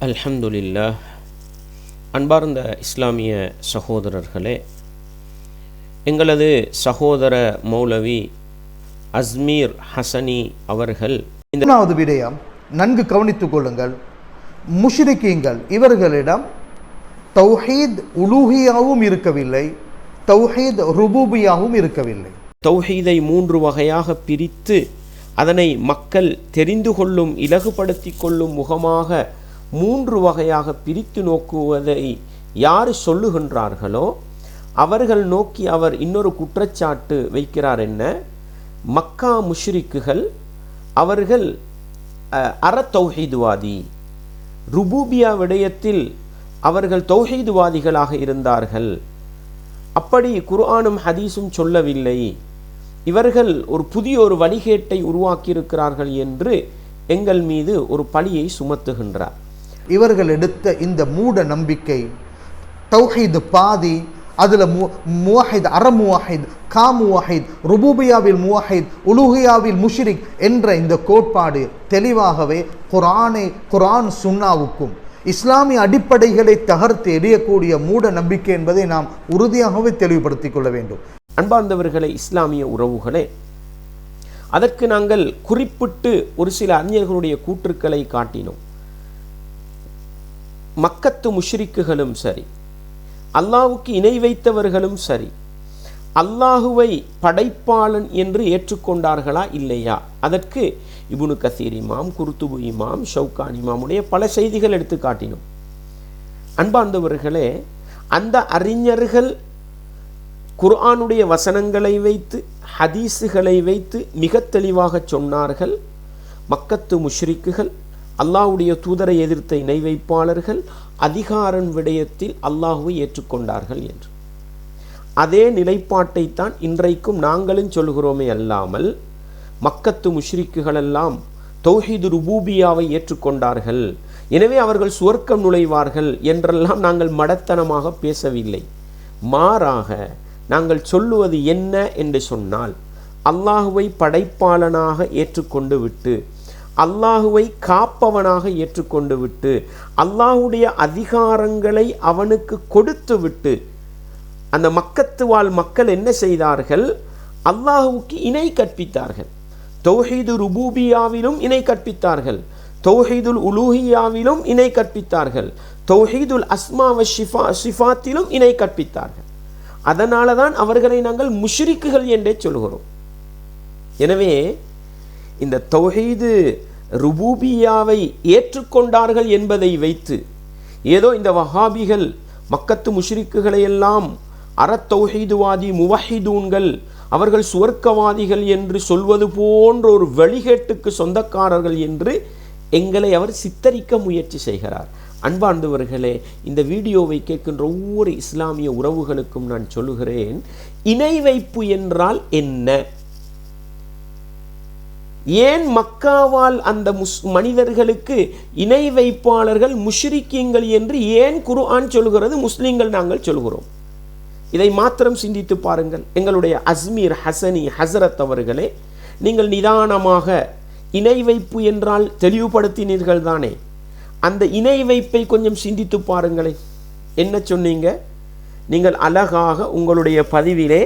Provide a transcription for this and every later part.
அல்ஹம்துலில்லாஹ். அன்பார்ந்த இஸ்லாமிய சகோதரர்களே, எங்களது சகோதர மௌலவி அஸ்மீர் ஹசனி அவர்கள் இந்த விடயம் நன்கு கவனித்துக் கொள்ளுங்கள். முஷ்ரிக்கீங்கள் இவர்களிடம் தௌஹீத் உலூஹியாவும் இருக்கவில்லை, தௌஹீத் ருபூபியாவும் இருக்கவில்லை. தௌஹீதை 3 வகையாக பிரித்து அதனை மக்கள் தெரிந்து கொள்ளும், இலகுபடுத்தி கொள்ளும் முகமாக 3 வகையாக பிரித்து நோக்குவதை யார் சொல்லுகின்றார்களோ அவர்கள் நோக்கி அவர் இன்னொரு குற்றச்சாட்டு வைக்கிறார். என்ன? மக்கா முஷ்ரிக்குகள் அவர்கள் தௌஹீதுவாதி, ருபூபியா விடயத்தில் அவர்கள் தௌஹீதுவாதிகளாக இருந்தார்கள். அப்படி குர்ஆனும் ஹதீஸும் சொல்லவில்லை, இவர்கள் ஒரு புதிய வழிகேட்டை உருவாக்கியிருக்கிறார்கள் என்று எங்கள் மீது ஒரு பழியை சுமத்துகின்றார். இவர்கள் எடுத்த இந்த மூட நம்பிக்கை, தௌஹீது பாதி, அதில் முவஹித், முவஹித், முவஹித், ருபூபியாவில் முவஹித், உலூஹியாவில் முஷ்ரிக் என்ற இந்த கோட்பாடு தெளிவாகவே குர்ஆன் சுன்னாவுக்கும் இஸ்லாமிய அடிப்படைகளை தகர்த்து எறியக்கூடிய மூட நம்பிக்கை என்பதை நாம் உறுதியாகவே தெளிவுபடுத்திக் கொள்ள வேண்டும். அன்பார்ந்தவர்களே, இஸ்லாமிய உறவுகளே, அதற்கு நாங்கள் குறிப்பிட்டு ஒரு சில அறிஞர்களுடைய கூற்றுக்களை காட்டினோம். மக்கத்து முஷ்ரிக்குகளும் சரி, அல்லாஹ்வுக்கு இணை வைத்தவர்களும் சரி, அல்லாஹுவை படைப்பாளன் என்று ஏற்றுக்கொண்டார்களா இல்லையா? அதற்கு இப்னு கசீர் இமாம், குர்துபி இமாம், ஷவுகானி இமாமுடைய பல செய்திகள் எடுத்து காட்டினோம். அன்பார்ந்தவர்களே, அந்த அறிஞர்கள் குர்ஆனுடைய வசனங்களை வைத்து, ஹதீஸுகளை வைத்து மிக தெளிவாக சொன்னார்கள், மக்கத்து முஷ்ரிக்குகள் அல்லாஹ்வுடைய தூதரை எதிர்த்த இணை வைப்பாளர்கள் அதிகாரன் விடயத்தில் அல்லாஹுவை ஏற்றுக்கொண்டார்கள் என்று. அதே நிலைப்பாட்டைத்தான் இன்றைக்கும் நாங்களும் சொல்கிறோமே அல்லாமல், மக்கத்து முஷ்ரிக்குகள் எல்லாம் தௌஹீது ருபூபியாவை ஏற்றுக்கொண்டார்கள், எனவே அவர்கள் சுவர்க்கம் நுழைவார்கள் என்றெல்லாம் நாங்கள் மடத்தனமாக பேசவில்லை. மாறாக நாங்கள் சொல்லுவது என்ன என்று சொன்னால், அல்லாஹுவை படைப்பாளனாக ஏற்றுக்கொண்டு விட்டு, அல்லாஹுவை காப்பவனாக ஏற்றுக்கொண்டு விட்டு, அல்லாஹுடைய அதிகாரங்களை அவனுக்கு கொடுத்து விட்டு, அந்த மக்கத்து வாழ் மக்கள் என்ன செய்தார்கள்? அல்லாஹுவுக்கு இணை கற்பித்தார்கள். தௌஹீது ருபூபியாவிலும் இணை கற்பித்தார்கள், தௌஹீதுல் உலூஹியாவிலும் இணை கற்பித்தார்கள், தௌஹீதுல் அஸ்மா வ சிஃபாத்திலும் இணை கற்பித்தார்கள். அதனால தான் அவர்களை நாங்கள் முஷ்ரிக்குகள் என்றே சொல்கிறோம். எனவே இந்த தௌஹீது ருபூபியாவை ஏற்றுக்கொண்டார்கள் என்பதை வைத்து ஏதோ இந்த வஹாபிகள் மக்கத்து முஷ்ரிக்குகளை எல்லாம் தௌஹீதுவாதி முவஹிதூன்கள், அவர்கள் சுவர்க்கவாதிகள் என்று சொல்வது போன்ற ஒரு வழிகேட்டுக்கு சொந்தக்காரர்கள் என்று எங்களை அவர் சித்தரிக்க முயற்சி செய்கிறார். அன்பார்ந்தவர்களே, இந்த வீடியோவை கேட்கின்ற ஒவ்வொரு இஸ்லாமிய உறவுகளுக்கும் நான் சொல்லுகிறேன், இணை வைப்பு என்றால் என்ன? ஏன் மக்காவால் அந்த மனிதர்களுக்கு இணை வைப்பாளர்கள் முஷ்ரிக்கீங்கள் என்று ஏன் குர்ஆன் சொல்கிறது, முஸ்லிம்கள் நாங்கள் சொல்கிறோம்? இதை மாத்திரம் சிந்தித்து பாருங்கள். எங்களுடைய அஸ்மீர் ஹசனி ஹசரத் அவர்களே, நீங்கள் நிதானமாக இணை வைப்பு என்றால் தெளிவுபடுத்தினீர்கள் தானே? அந்த இணை வைப்பை கொஞ்சம் சிந்தித்து பாருங்களேன். என்ன சொன்னீங்க? நீங்கள் அழகாக உங்களுடைய பதிவிலே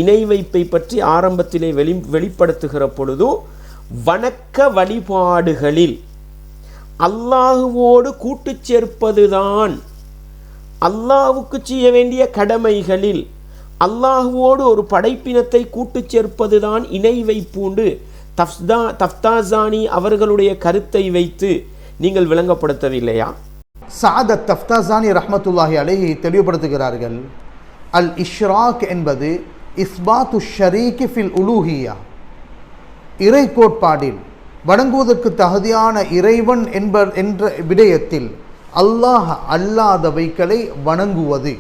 இணை வைப்பை பற்றி ஆரம்பத்திலே வெளிப்படுத்துகிற பொழுது, வணக்க வழிபாடுகளில் அல்லாஹுவோடு கூட்டு சேர்ப்பதுதான், அல்லாஹுக்கு செய்ய வேண்டிய கடமைகளில் அல்லாஹுவோடு ஒரு படைப்பினத்தை கூட்டு சேர்ப்பதுதான் இணை வைப்புண்டு தஃப்தாசானி அவர்களுடைய கருத்தை வைத்து நீங்கள் விளங்கப்படுத்தவில்லையா? சாதத் தஃப்தாசானி ரஹ்மத்துல்லாஹி அலைஹி தெளிவுபடுத்துகிறார்கள், அல் இஷ்ராக் என்பது இஸ்பாத்து ஷரீக் ஃபில் உலூஹியா, இறை கோட்பாடில் வணங்குவதற்கு தகுதியான இறைவன் என்ற விடயத்தில் அல்லாஹ் அல்லாதவைகளை வணங்குவது,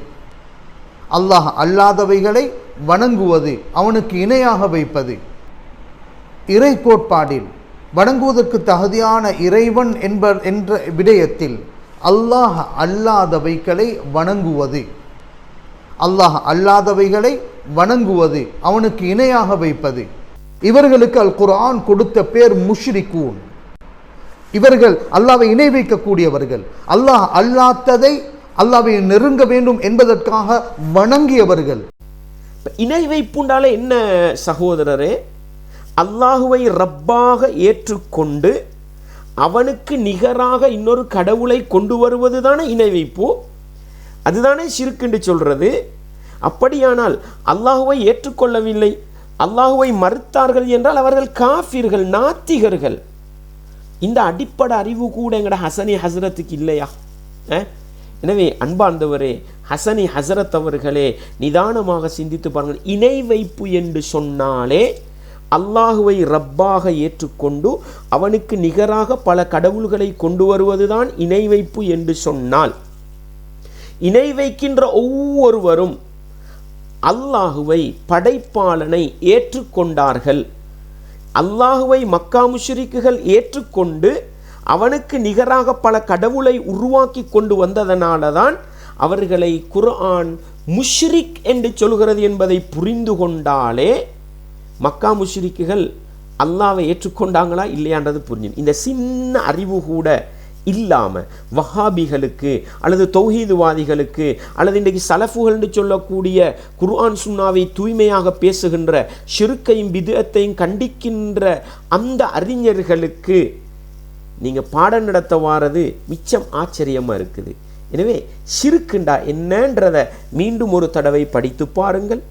அல்லாஹ் அல்லாதவைகளை வணங்குவது, அவனுக்கு இணையாக வைப்பது. இறை கோட்பாடில் வணங்குவதற்கு தகுதியான இறைவன் என்ற விடயத்தில் அல்லாஹ் அல்லாதவைகளை வணங்குவது, அல்லாஹ் அல்லாதவைகளை வணங்குவது, அவனுக்கு இணையாக வைப்பது. இவர்களுக்கு அல் குர்ஆன் கொடுத்த பேர் முஷ்ரிகூன். இவர்கள் அல்லாஹ்வை இணை வைக்கக்கூடியவர்கள், அல்லாஹ் அல்லாததை அல்லாஹ்வை நெருங்க வேண்டும் என்பதற்காக வணங்கியவர்கள். இணை வைப்புண்டாலே என்ன சகோதரரே? அல்லாஹுவை ரப்பாக ஏற்றுக்கொண்டு அவனுக்கு நிகராக இன்னொரு கடவுளை கொண்டு வருவது தானே இணை வைப்பு, அதுதானே ஷிர்க் என்று சொல்றது. அப்படியானால் அல்லாஹுவை ஏற்றுக்கொள்ளவில்லை, அல்லாஹுவை மறுத்தார்கள் என்றால் அவர்கள் காஃபிர்கள், நாத்திகர்கள். இந்த அடிப்படை அறிவு கூட எங்கட ஹசனி ஹசரத்துக்கு இல்லையா? எனவே அன்பார்ந்தவரே, ஹசனி ஹசரத் அவர்களே, நிதானமாக சிந்தித்து பாருங்கள். இணை வைப்பு என்று சொன்னாலே அல்லாஹுவை ரப்பாக ஏற்றுக்கொண்டு அவனுக்கு நிகராக பல கடவுள்களை கொண்டு வருவதுதான் இணை வைப்பு என்று சொன்னால், இணை வைக்கின்ற ஒவ்வொருவரும் அல்லாஹுவை படைப்பாளனை ஏற்றுக்கொண்டார்கள். அல்லாஹுவை மக்கா முஷ்ரிக்குகள் ஏற்றுக்கொண்டு அவனுக்கு நிகராக பல கடவுளை உருவாக்கி கொண்டு வந்ததனால தான் அவர்களை குர்ஆன் முஷ்ரிக் என்று சொல்கிறது என்பதை புரிந்து கொண்டாலே மக்கா முஷ்ரிக்குகள் அல்லாஹ்வை ஏற்றுக்கொண்டாங்களா இல்லையான்றது புரிஞ்சும். இந்த சின்ன அறிவு கூட இல்லாமல் வஹாபிகளுக்கு அல்லது தௌஹீதுவாதிகளுக்கு அல்லது இன்றைக்கு சலஃபுகள்னு சொல்லக்கூடிய குர்ஆன் சுன்னாவை தூய்மையாக பேசுகின்ற ஷிர்க்கையும் பித்அத்தையும் கண்டிக்கின்ற அந்த அறிஞர்களுக்கு நீங்கள் பாடம் நடத்த வாரது மிச்சம் ஆச்சரியமாக இருக்குது. எனவே ஷிர்க்குண்டா என்னன்றதை மீண்டும் ஒரு தடவை படித்து பாருங்கள்.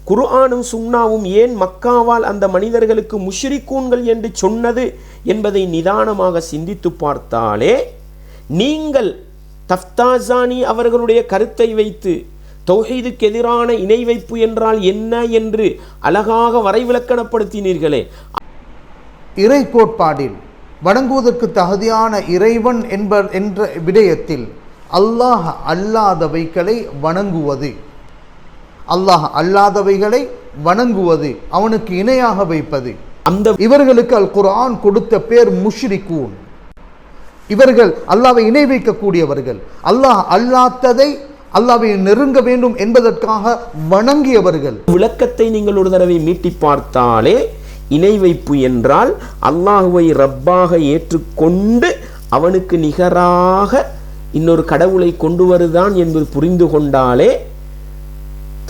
குர்ஆனும் சுன்னாவும் ஏன் மக்காவால் அந்த மனிதர்களுக்கு முஷ்ரிக்கூன்கள் என்று சொன்னது என்பதை நிதானமாக சிந்தித்து பார்த்தாலே நீங்கள் தஃப்தாசானி அவர்களுடைய கருத்தை வைத்து தௌஹீதுக்கு எதிரான இணை வைப்பு என்றால் என்ன என்று அழகாக வரைவிலக்கணப்படுத்தினீர்களே. இறை கோட்பாடில் வணங்குவதற்கு தகுதியான இறைவன் என்ற விடயத்தில் அல்லாஹ் அல்லாதவைகளை வணங்குவது, அல்லாஹ் அல்லாதவைகளை வணங்குவது, அவனுக்கு இணையாக வைப்பது, அந்த இவர்களுக்கு அல் குர்ஆன் கொடுத்த பேர் முஷ்ரிக்கூன். இவர்கள் அல்லாஹ்வை இணை வைக்கக்கூடியவர்கள், அல்லாஹ் அல்லாததை அல்லாஹ்வை நெருங்க வேண்டும் என்பதற்காக வணங்கியவர்கள். விளக்கத்தை நீங்கள் ஒரு தடவை மீட்டி பார்த்தாலே இணை வைப்பு என்றால் அல்லாஹுவை ரப்பாக ஏற்றுக்கொண்டு அவனுக்கு நிகராக இன்னொரு கடவுளை கொண்டு வருதான் என்பது புரிந்து கொண்டாலே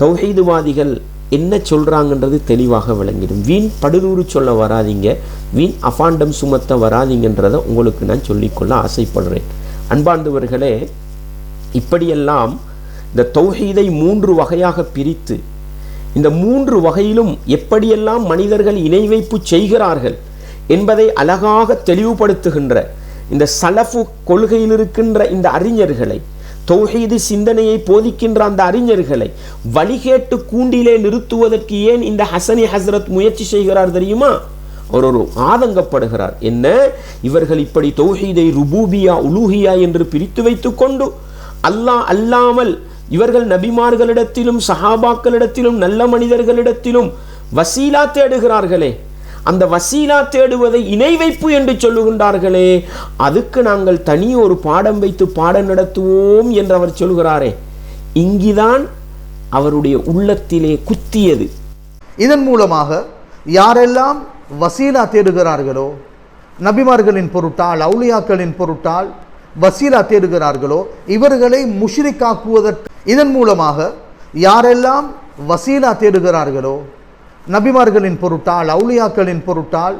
தௌஹீதுவாதிகள் என்ன சொல்றாங்கன்றது தெளிவாக விளங்கிடும். வீண் படுதூறு சொல்ல வராதிங்க, வீண் அபாண்டம் சுமத்த வராதிங்கன்றதை உங்களுக்கு நான் சொல்லிக்கொள்ள ஆசைப்படுறேன். அன்பார்ந்தவர்களே, இப்படியெல்லாம் இந்த தௌஹீதை 3 வகையாக பிரித்து இந்த 3 வகையிலும் எப்படியெல்லாம் மனிதர்கள் இணை வைப்பு செய்கிறார்கள் என்பதை அழகாக தெளிவுபடுத்துகின்ற இந்த சலஃபு கொள்கையில் இருக்கின்ற இந்த அறிஞர்களை, தௌஹீது சிந்தனையை போதிக்கின்ற அந்த அறிஞர்களை வழிகேட்டு கூண்டிலே நிறுத்துவதற்கு ஏன் இந்த ஹசனி ஹஸ்ரத் முயற்சி செய்கிறார் தெரியுமா? அவர் ஒரு ஆதங்கப்படுகிறார். என்ன, இவர்கள் இப்படி தௌஹீதை ருபூபியா உலூஹியா என்று பிரித்து வைத்துக் கொண்டு அல்லாஹ் அல்லாமல் இவர்கள் நபிமார்களிடத்திலும் சஹாபாக்களிடத்திலும் நல்ல மனிதர்களிடத்திலும் வசீலா தேடுகிறார்களே, அந்த வசீலா தேடுவதை இணை வைப்பு என்று சொல்லுகின்றார்களே, அதுக்கு நாங்கள் தனி ஒரு பாடம் வைத்து பாடம் நடத்துவோம் என்று அவர் சொல்கிறாரே, இங்குதான் அவருடைய உள்ளத்திலே குத்தியது. இதன் மூலமாக யாரெல்லாம் வசீலா தேடுகிறார்களோ, நபிமார்களின் பொருட்டால் அவுலியாக்களின் பொருட்டால் வசீலா தேடுகிறார்களோ, இவர்களை முஷ்ரிக்காக்குவதற்கு, இதன் மூலமாக யாரெல்லாம் வசீலா தேடுகிறார்களோ, நபிமார்களின் பொருட்டால் அவுலியாக்களின் பொருட்டால்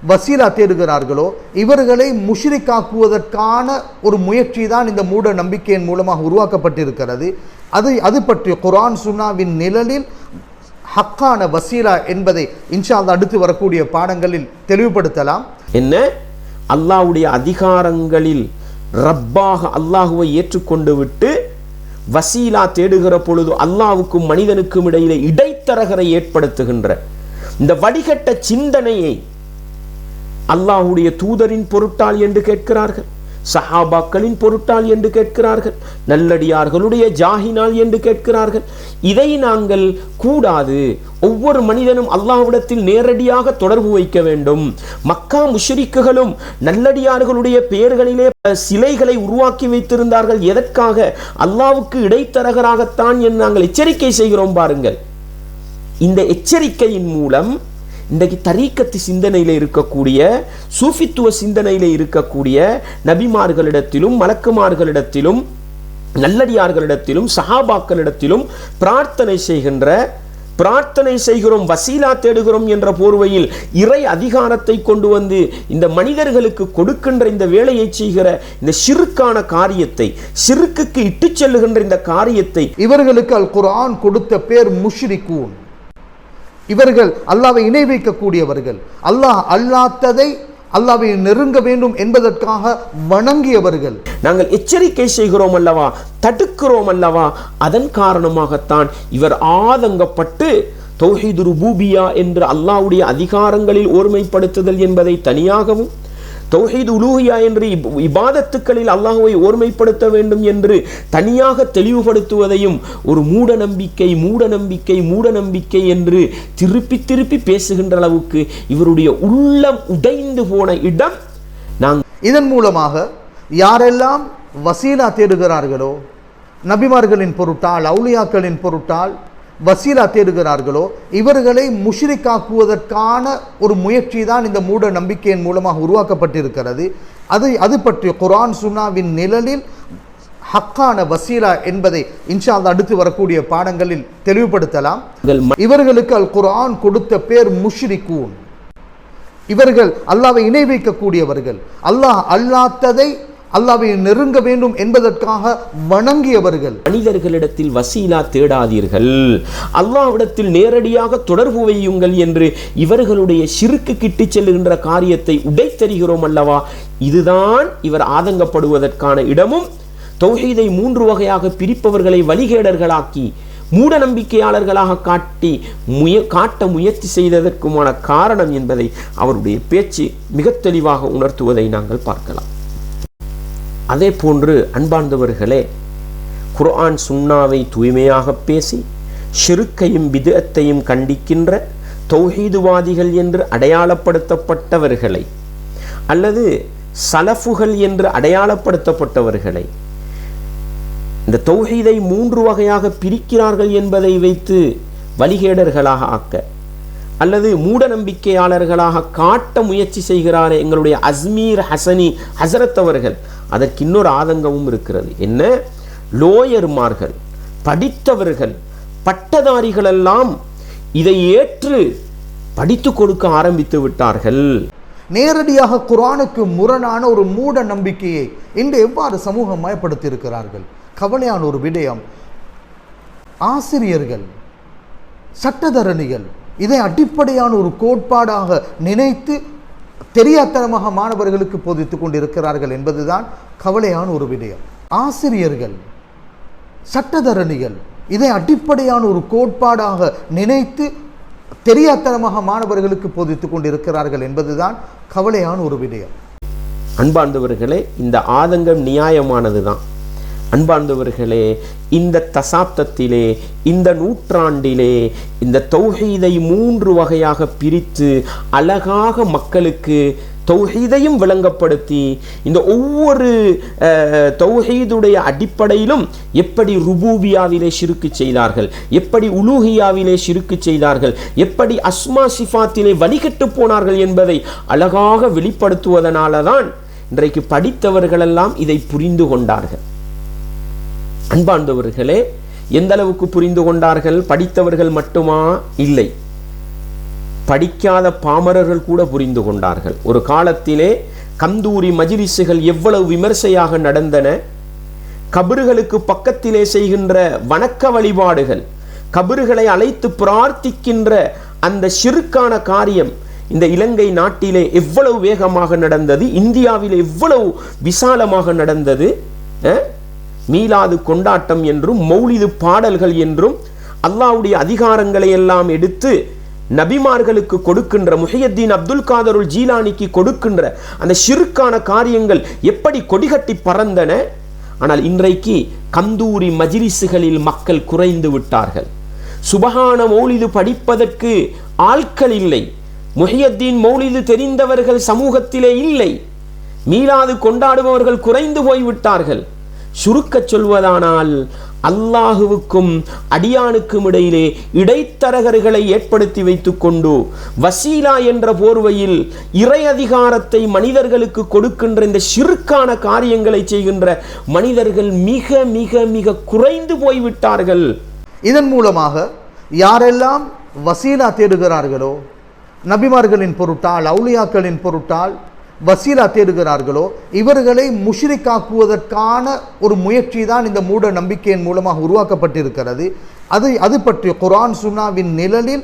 வசீலா தேடுகிறார்களோ, இவர்களை முஷ்ரிக்காக்குவதற்கான ஒரு முயற்சி தான் இந்த மூட நம்பிக்கையின் மூலமாக உருவாக்கப்பட்டிருக்கிறது. அது பற்றி குர்ஆன் சுன்னாவின் நிழலில் ஹக்கான வசீலா என்பதை இன்ஷா அல்லாஹ் அடுத்து வரக்கூடிய பாடங்களில் தெளிவுபடுத்தலாம். என்ன, அல்லாஹ்வுடைய அதிகாரங்களில் ரப்பாக அல்லாஹுவை ஏற்றுக்கொண்டு விட்டு வசீலா தேடுகிற பொழுது அல்லாஹ்வுக்கும் மனிதனுக்கும் இடையிலே இடைத்தரகரை ஏற்படுத்துகின்ற இந்த வடிகட்ட சிந்தனையை அல்லாஹ்வுடைய தூதரின் பொருட்டால் என்று கேட்கிறார்கள், சஹாபாக்களின் பொருட்டால் என்று கேட்கிறார்கள், நல்லடியார்களுடைய ஜாஹினால் என்று கேட்கிறார்கள். இதை நாங்கள் கூடாது. ஒவ்வொரு மனிதனும் அல்லாஹ்விடத்தில் நேரடியாக தொடர்பு வைக்க வேண்டும். மக்கா முஷ்ரிக்குகளும் நல்லடியார்களுடைய பெயர்களிலே சிலைகளை உருவாக்கி வைத்திருந்தார்கள். எதற்காக? அல்லாஹ்வுக்கு இடைத்தரகராகத்தான் என்று நாங்கள் எச்சரிக்கை செய்கிறோம். பாருங்கள், இந்த எச்சரிக்கையின் மூலம் இன்றைக்கு தரீக்கத்து சிந்தனையில் இருக்கக்கூடிய சூஃபித்துவ சிந்தனையில் இருக்கக்கூடிய நபிமார்களிடத்திலும் மலக்குமார்களிடத்திலும் நல்லடியார்களிடத்திலும் சஹாபாக்களிடத்திலும் பிரார்த்தனை செய்கிறோம், வசீலா தேடுகிறோம் என்ற போர்வையில் இறை அதிகாரத்தை கொண்டு வந்து இந்த மனிதர்களுக்கு கொடுக்கின்ற இந்த வேலையை செய்கிற இந்த ஷிர்க்கான காரியத்தை, ஷிர்க்குக்கு இட்டு செல்லுகின்ற இந்த காரியத்தை, இவர்களுக்கு அல் குர்ஆன் கொடுத்த பேர் முஷ்ரிகூன். இவர்கள் அல்லாஹ்வை இணை வைக்கக்கூடியவர்கள், அல்லாஹ் அல்லாததை அல்லாஹ்வை நெருங்க வேண்டும் என்பதற்காக வணங்கியவர்கள். நாங்கள் எச்சரிக்கை செய்கிறோம் அல்லவா, தடுக்கிறோம் அல்லவா, அதன் காரணமாகத்தான் இவர் ஆதங்கப்பட்டு தௌஹீது ருபூபியா என்று அல்லாஹ்வுடைய அதிகாரங்களில் ஓர்மைப்படுத்துதல் என்பதை தனியாகவும், தௌஹீது உலூஹியா என்று இபாதத்துக்களில் அல்லாஹ்வை ஓர்மைப்படுத்த வேண்டும் என்று தனியாக தெளிவுபடுத்துவதையும் ஒரு மூட நம்பிக்கை என்று திருப்பி பேசுகின்ற அளவுக்கு இவருடைய உள்ளம் உடைந்து போன இடம். இதன் மூலமாக யாரெல்லாம் வசீலா தேடுகிறார்களோ, நபிமார்களின் பொருட்டால் அவுலியாக்களின் பொருட்டால் வசீலா தேடுகிறார்களோ, இவர்களை முஷ்ரிக்காக்குவதற்கான ஒரு முயற்சி தான் இந்த மூட நம்பிக்கையின் மூலமாக உருவாக்கப்பட்டிருக்கிறது. அது பற்றி குர்ஆன் சுன்னாவின் நிழலில் ஹக்கான வசீலா என்பதை இன்ஷா அல்லாஹ் அடுத்து வரக்கூடிய பாடங்களில் தெளிவுபடுத்தலாம். இவர்களுக்கு அல் குர்ஆன் கொடுத்த பேர் முஷ்ரிகூன். இவர்கள் அல்லாஹ்வை இணை வைக்கக்கூடியவர்கள், அல்லாஹ் அல்லாததை அல்லாஹ்வை நெருங்க வேண்டும் என்பதற்காக வணங்கியவர்கள். மனிதர்களிடத்தில் வசீலா தேடாதீர்கள், அல்லாஹ்விடத்தில் நேரடியாக தொடர்பு வையுங்கள் என்று இவர்களுடைய ஷிர்க்கு கிட்டி செல்லுகின்ற காரியத்தை உடைத்தெறிகிறோம் அல்லவா. இதுதான் இவர் ஆதங்கப்படுவதற்கான இடமும், தௌஹீதை 3 வகையாக பிரிப்பவர்களை வழிகேடர்களாக்கி மூட நம்பிக்கையாளர்களாக காட்ட முயற்சி செய்ததற்குமான காரணம் என்பதை அவருடைய பேச்சு மிக தெளிவாக உணர்த்துவதை நாங்கள் பார்க்கலாம். அதே போன்று அன்பார்ந்தவர்களே, குர்ஆன் சுன்னாவை தூய்மையாக பேசி ஷிர்க்கையும் பித்அத்தையும் கண்டிக்கின்ற தௌஹீதுவாதிகள் என்று அடையாளப்படுத்தப்பட்டவர்களை அல்லது சலஃபுகள் என்று அடையாளப்படுத்தப்பட்டவர்களை இந்த தௌஹீதை 3 வகையாக பிரிக்கிறார்கள் என்பதை வைத்து வழிகேடர்களாக ஆக்க அல்லது மூட நம்பிக்கையாளர்களாக காட்ட முயற்சி செய்கிறாரே எங்களுடைய அஸ்மீர் ஹசனி ஹசரத் அவர்கள், அதற்கு இன்னொரு ஆதங்கமும் இருக்கிறது. என்ன? லோயர்மார்கள், படித்தவர்கள், பட்டதாரிகள் எல்லாம் இதை ஏற்று படித்து கொடுக்க ஆரம்பித்து விட்டார்கள். நேரடியாக குர்ஆனுக்கு முரணான ஒரு மூட நம்பிக்கையை இன்று எவ்வாறு சமூகம் மயப்படுத்தி இருக்கிறார்கள். கவலையான ஒரு விடயம், ஆசிரியர்கள், சட்டத்தரணிகள் இதை அடிப்படையான ஒரு கோட்பாடாக நினைத்து தெரியாத்தனமாக மாணவர்களுக்கு போதித்துக் கொண்டிருக்கிறார்கள் என்பதுதான் கவலையான ஒரு விடயம். ஆசிரியர்கள், சட்டத்தரணிகள் இதை அடிப்படையான ஒரு கோட்பாடாக நினைத்து தெரியாத்தனமாக மாணவர்களுக்கு போதித்துக் கொண்டிருக்கிறார்கள் என்பதுதான் கவலையான ஒரு விடயம். அன்பார்ந்தவர்களே, இந்த ஆதங்கம் நியாயமானதுதான். அன்பார்ந்தவர்களே, இந்த தசாப்தத்திலே, இந்த நூற்றாண்டிலே இந்த தௌஹீதை 3 வகையாக பிரித்து அழகாக மக்களுக்கு தௌஹீதையும் விளங்கப்படுத்தி இந்த ஒவ்வொரு தௌஹீதுடைய அடிப்படையிலும் எப்படி ருபூபியாவிலே ஷிர்க்கு செய்தார்கள், எப்படி உலூஹியாவிலே ஷிர்க்கு செய்தார்கள், எப்படி அஸ்மா சிஃபாத்திலே வழிகட்டு போனார்கள் என்பதை அழகாக வெளிப்படுத்துவதனால தான் இன்றைக்கு படித்தவர்களெல்லாம் இதை புரிந்து கொண்டார்கள். அன்பார்ந்தவர்களே, எந்த அளவுக்கு புரிந்து கொண்டார்கள்? படித்தவர்கள் மட்டுமா? இல்லை, படிக்காத பாமரர்கள் கூட புரிந்து கொண்டார்கள். ஒரு காலத்திலே கந்தூரி மஜ்லிஸுகள் எவ்வளவு விமர்சையாக நடந்தன. கபறுகளுக்கு பக்கத்திலே செய்கின்ற வணக்க வழிபாடுகள், கபறுகளை அழைத்து பிரார்த்திக்கின்ற அந்த ஷிர்க்கான காரியம் இந்த இலங்கை நாட்டிலே எவ்வளவு வேகமாக நடந்தது, இந்தியாவில் எவ்வளவு விசாலமாக நடந்தது. மீலாது கொண்டாட்டம் என்றும் மௌலிது பாடல்கள் என்றும் அல்லாஹ்வுடைய அதிகாரங்களை எல்லாம் எடுத்து நபிமார்களுக்கு கொடுக்கின்ற, முஹியத்தீன் அப்துல் காதருல் ஜீலானிக்கு கொடுக்கின்ற அந்த ஷிர்க்கான காரியங்கள் எப்படி கொடிகட்டி பறந்தன. ஆனால் இன்றைக்கு கந்தூரி மஜ்லிஸுகளில் மக்கள் குறைந்து விட்டார்கள். சுபஹான மௌலிது படிப்பதற்கு ஆட்கள் இல்லை. முஹியத்தீன் மௌலிது தெரிந்தவர்கள் சமூகத்திலே இல்லை. மீலாது கொண்டாடுபவர்கள் குறைந்து போய்விட்டார்கள். சுருக்க சொல்வதானால் அல்லாஹுவுக்கும் அடியானுக்கும் இடையிலே இடைத்தரகர்களை ஏற்படுத்தி வைத்துக் கொண்டு வசீலா என்ற போர்வையில் இறை அதிகாரத்தை மனிதர்களுக்கு கொடுக்கின்ற இந்த ஷிர்கான காரியங்களை செய்கின்ற மனிதர்கள் மிக மிக மிக குறைந்து போய்விட்டார்கள். இதன் மூலமாக யாரெல்லாம் வசீலா தேடுகிறார்களோ, நபிமார்களின் பொருட்டால் அவுலியாக்களின் பொருட்டால் வசீலா தேடுகிறார்களோ, இவர்களை முஷ்ரிக்காக்குவதற்கான ஒரு முயற்சி தான் இந்த மூட நம்பிக்கையின் மூலமாக உருவாக்கப்பட்டிருக்கிறது. அது பற்றி குர்ஆன் சுன்னாவின் நிழலில்